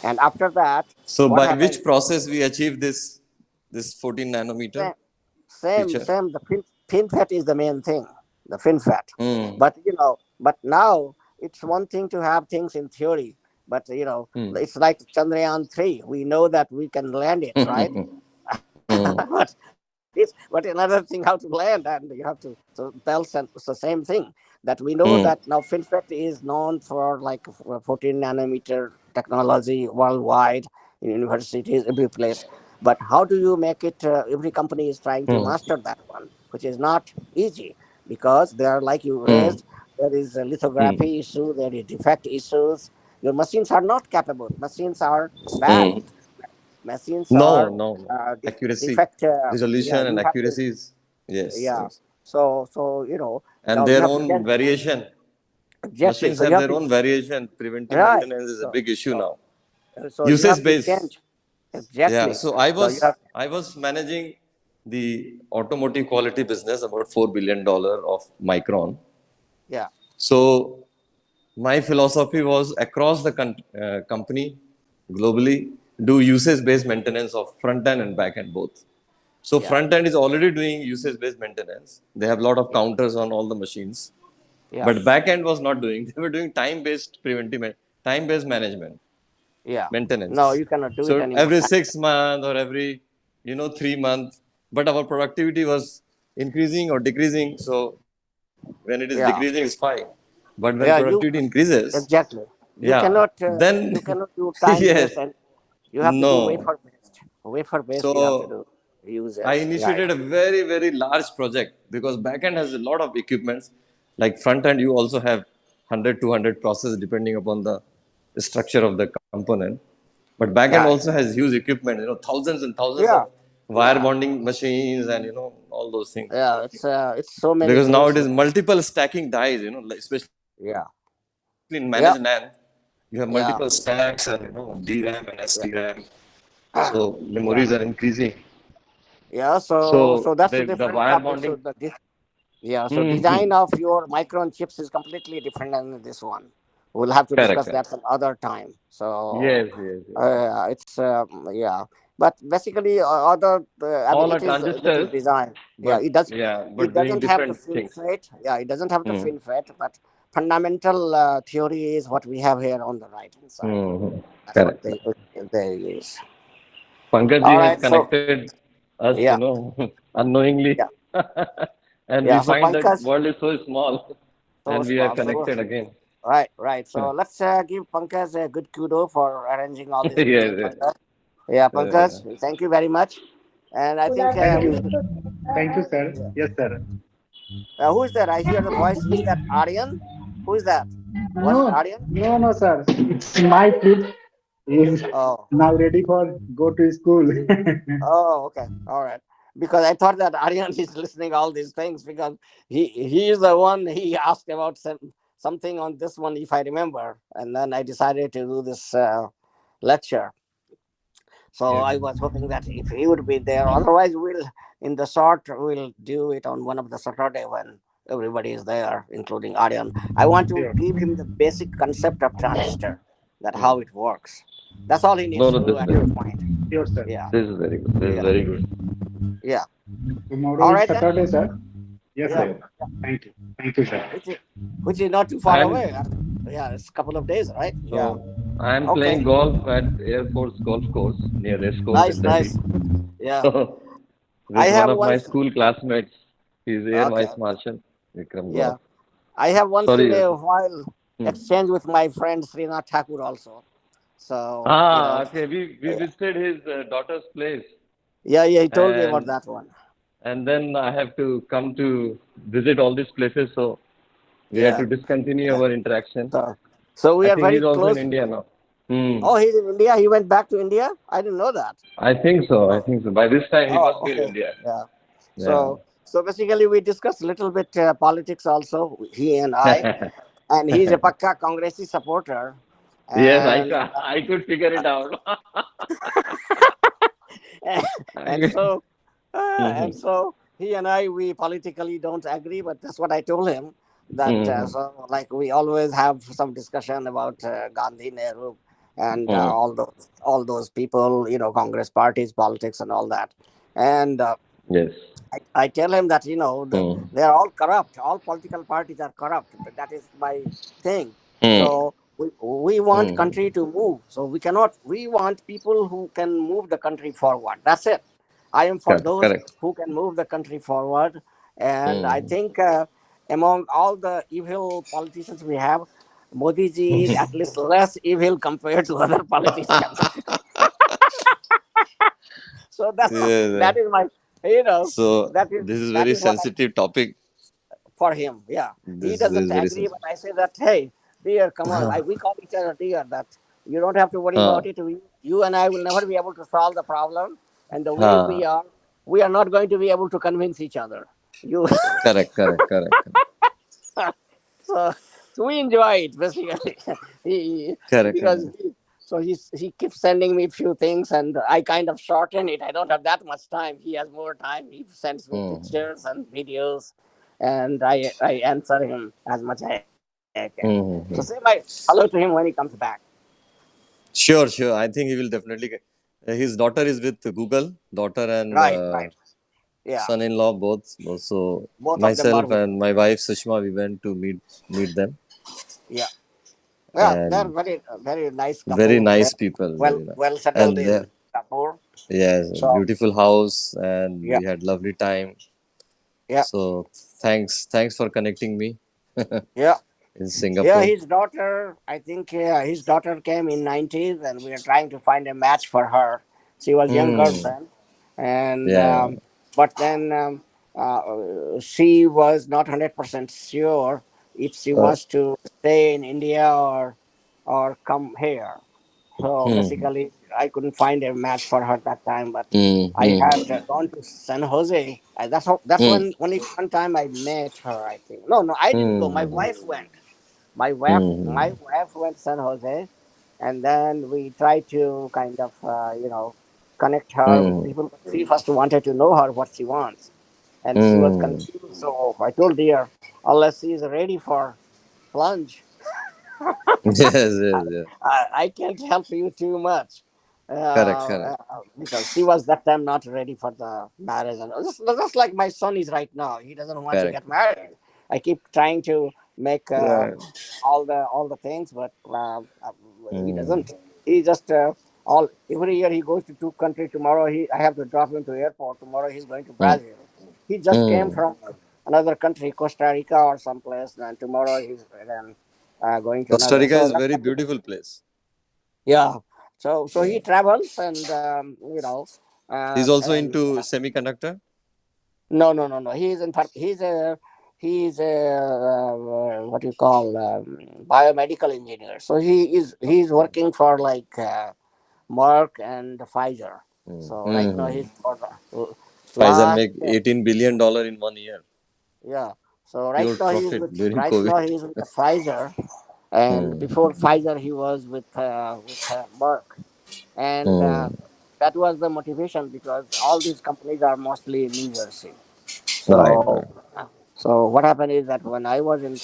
And after that, So what by happened? which process we achieve this 14 nanometer Same, same, feature? same. The FinFET is the main thing, the FinFET. Hmm. But but now it's one thing to have things in theory, but Hmm. it's like Chandrayaan 3. We know that we can land it, right? Hmm. but another thing how to land, and you have to. So bells, and it's the same thing that we know Hmm. that now FinFET is known for like 14 nanometer technology worldwide in universities every place. But how do you make it? Every company is trying to Hmm. master that one, which is not easy, because there are, like you Hmm. raised, there is a Hmm. lithography issue, there is defect issues. Your machines are not capable. Machines are bad. Hmm. Machines No, are no, no. Accuracy, defect. Yeah, resolution, and you have to. accuracies. Yes, Yeah. yes. So And now you their have to own change. variation. Exactly. Machines So you have have their to. own variation. Preventive Right. maintenance is a So big issue so now. so you have Usage to based. change. Yeah. Exactly. So I So you was have. I was managing the automotive quality business, about $4 billion of Micron. Yeah. So my philosophy was across the company globally do usage based maintenance of front end and back end both. So Yeah. front end is already doing usage based maintenance. They have a lot of Yeah. counters on all the machines, Yeah. but back end was not doing. They were doing time based preventive, time based management Yeah. No, maintenance. you cannot do it So anymore. every 6 months or every 3 months, but our productivity was increasing or decreasing. So when it is decreasing, it's Yeah. fine. But when Yeah. productivity increases, Exactly. You yeah, cannot. then You cannot do time yes, based, and you have to do no. wafer based. Wafer based. You have to So do I users. Yeah. initiated a very, very large project because backend has a lot of equipments. Like front end, you also have 100, 200 processes depending upon the structure of the component. But backend Yeah. also has huge equipment, thousands and thousands Yeah. of wire Yeah. bonding machines and, all those things. Yeah. It's so many Because now things. it is multiple stacking dies, like, especially in managed Yeah. NAND, you have Yeah. multiple stacks and, Yeah. DRAM and SDRAM. So memories are Yeah. increasing. Yeah. So So that's a the different wire topic. bonding. Yeah. So Hmm. design of your Micron chips is completely different than this one. We'll have to Correct, discuss correct. that some other time. So Yes, yes, yes. it's yeah. But basically, other I mean, All are it is a little transistors, design. Yeah. but yeah, It but doing doesn't have the different things. FinFET. Yeah. It doesn't have the Hmm. FinFET, but fundamental theory is what we have here on the right hand side. Hmm. That's what Correct. they use. Pankaj ji All has right. So connected us, yeah. unknowingly, Yeah. and we Yeah. So find that Pankaj, world is so small, so and we are small. connected again. Right, right. So let's give Pankaj a good kudo for arranging all this Yes, meeting, yes. Pankaj. Yeah, Yeah. Pankaj, thank you very much. And I think Thank you. we. Thank you, sir. Yeah. Yes, sir. Who is that? I hear the voice. Is that Aryan? Who is that? Was it No, Aryan? no, sir. It's my kid. Is Oh, now ready for go to school. oh, okay, all right. Because I thought that Aryan is listening all these things, because he is the one he asked about something on this one, if I remember, and then I decided to do this lecture. So Yes. I was hoping that if he would be there, otherwise in the short we'll do it on one of the Saturday when everybody is there, including Aryan. I want to Sure, give him the basic concept of transistor, that how Hmm. it works. That's all he needs No, to no, know this is at very this good. point. sure, sir. Yeah, This is very good. This is yeah, very good. yeah. Tomorrow All is right then. Saturday, sir. Yes, Yeah, sir. Yes. yeah. Thank you. Thank you, sir. Which is which is not too far away. And Yeah, it's a couple of days, right? Yeah. so I am Okay. playing golf at Air Force Golf Course near Race Course Nice, in Delhi. nice. Yeah. So I with one have of my once. school classmates, he's Air Okay. Vice Marshal Vikram Yeah. Gaur. I have once in Sorry. a while Hmm. exchange with my friend Srinath Thakur also. So, Okay. We yeah, visited his daughter's place, yeah, he told me about and that one. then I have to come to visit all these places, so we had Yeah, to discontinue yeah. our interaction. So, so we I are think very he's also in close. India now. Hmm. Oh, he's in India. He went back to India. I didn't know that. I think so. I Oh, think so. By this time, he must oh, be in okay. India. Yeah. Yeah. So basically, we discussed a little bit politics also. He and I, and he's a Pakka Congressi supporter. Yes, and I could figure it out. and I, so and Mhm, so he and I, we politically don't agree, but that's what I told him, that mhm, so like we always have some discussion about Gandhi, Nehru, and mhm. all those people, Congress parties, politics, and all that. And Yes. I tell him that Mhm, they are all corrupt. All political parties are corrupt. But that is my thing. mhm, So we want mhm. country to move. So we cannot. We want people who can move the country forward. That's it. I am for Correct, those correct. who can move the country forward. And I Mhm. think among all the evil politicians we have, Modi ji is at least less evil compared to other politicians. So Yeah. that is my you know So that is this is that very is what I sensitive topic. for him. Yeah, he This doesn't is very agree, but sensitive. I say that, hey, dear, come on, we call each other dear. That you don't have to worry Huh. about it. You and I will never be able to solve the problem, and the way Huh. we are not going to be able to convince each other. You Correct, correct, correct, correct, so, so we enjoy it basically. he correct, because correct. he keeps sending me few things, and I kind of shorten it. I don't have that much time. He has more time. He sends me Hmm. pictures and videos, and I answer him as much as I can. So say my Hmm. hello to him when he comes back. Sure, sure. I think he will definitely get. His daughter is with Google, daughter and Right. Yeah, son-in-law both. Also, both of them are myself with. and my wife Sushma, we went to meet them, Yeah, yeah, they're and very nice very couple. They're nice people, very nice, well settled and they, in Singapore. yes, So beautiful house, and yeah, we had lovely time. yeah, So thanks for connecting me yeah. in Yeah, Singapore. his daughter, I think his daughter came in 90s, and we are trying to find a match for her. She was younger Hmm. then, and Yeah. but then she was not 100% sure if she Uh, wants to stay in India or come here. So hmm. basically, I couldn't find a match for her that time, but Hmm. I Hmm. had gone to San Jose. That's Hmm. when only one time I met her. I think no, I didn't go. My Hmm. wife went. My Hmm. wife went to San Jose, and then we tried to kind of connect her with Hmm. people. But she first wanted to know her what she wants, and she was Hmm. confused. So I told her, unless she is ready for plunge, Yes, yes, yes. I can't help you too much. Correct, correct, Because she was that time not ready for the marriage, and just like my son is right now, he doesn't want to correct. get married. I keep trying to make Right. all the things, but he Hmm. doesn't. He just all every year he goes to two country. Tomorrow I have to drop him to airport. Tomorrow he's going to Hmm. Brazil. He just came Hmm. from another country, Costa Rica or someplace, and tomorrow he's then going to Costa another. Rica So is that's very beautiful place. yeah. So Yeah. he travels, and He's also and into semiconductor. no. He's a what you call biomedical engineer. So he's working for like Merck and Pfizer. Hmm. So right now Hmm. he's for Pfizer last make $18 billion in 1 year. yeah. So Pure profit during right COVID. now he's with Pfizer, and Hmm. before Pfizer he was with Merck, and Hmm. that was the motivation because all these companies are mostly in New Jersey. Right, So, right. so what happened is that when I was in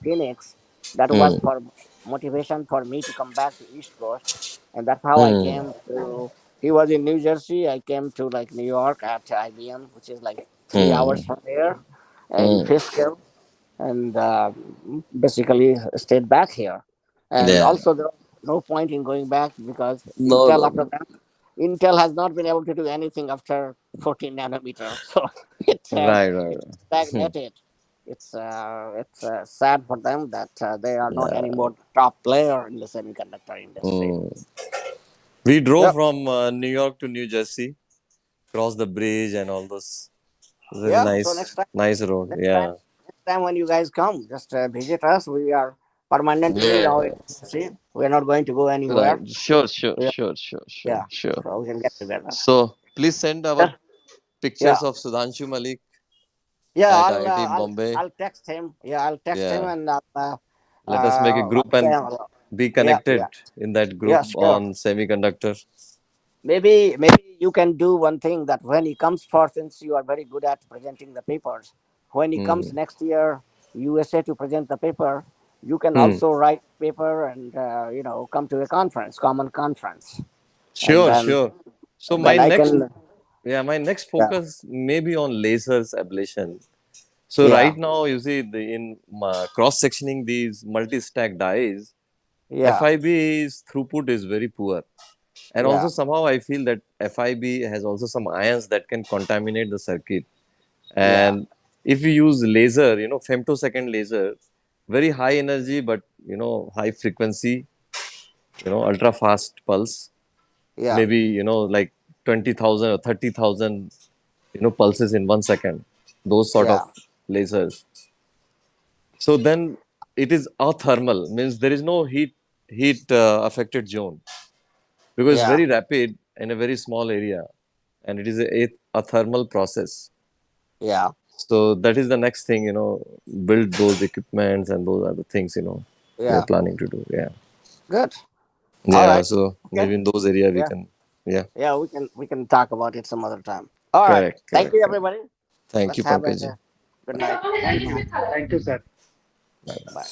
Phoenix, that was Hmm. for motivation for me to come back to East Coast, and that's how I Hmm. came to. He was in New Jersey. I came to like New York at IBM, which is like 3 hours Hmm. from there, in Hmm. Fishkill, and basically stayed back here. And Yeah. also, there was no point in going back because No, Intel no, after no. that, Intel has not been able to do anything after 14 nanometer. So Right, right, it right. stagnated. It's sad for them that they are not Yeah. anymore the top player in the semiconductor industry. Hmm. We drove Yep. from New York to New Jersey, cross the bridge and all those. Very Yeah. So nice, nice road. next time, Yeah. next time when you guys come, just visit us. We are permanently Yeah. now in DC. We're not going to go Right. anywhere. Sure, sure, We are, sure, sure, sure, yeah. sure. So we can get together. So please send our Yeah. Yeah. pictures of Sudhanshu Malik Yeah. at IIT Bombay. I'll text him. Yeah. I'll text him Yeah. and Let us make a group say and hello. be Yeah, yeah, connected in that group yeah, sure. on semiconductor. Maybe you can do one thing, that when he comes for, since you are very good at presenting the papers, when he comes Hmm. next year USA to present the paper, you can Hmm. also write paper and come to a conference, common conference, and Sure, sure. So my then I next, can. yeah, my next Yeah, focus may be on lasers ablation. So yeah, right now, you see, in cross-sectioning these multi-stack dies, yeah, FIB's throughput is very poor. And yeah, also somehow I feel that FIB has also some ions that can contaminate the circuit. yeah, And if you use laser, femtosecond laser, very high energy, but high frequency, ultra fast pulse, yeah, maybe, like 20,000 or 30,000, pulses in 1 second, those sort of yeah, lasers. So then it is athermal, means there is no heat affected zone, because it's yeah, very rapid in a very small area, and it is a thermal process. yeah, So that is the next thing, build those equipments, and those are the things, we are yeah. planning to do. Yeah. Good. All Yeah. right. So Okay. maybe in those area we Yeah, can, yeah, yeah. We can talk about it some other time. All right. correct, Thank correct, you, correct. everybody. Thank Let's you, have a Pankaj. good night. Bye now. Thank you, sir. Bye.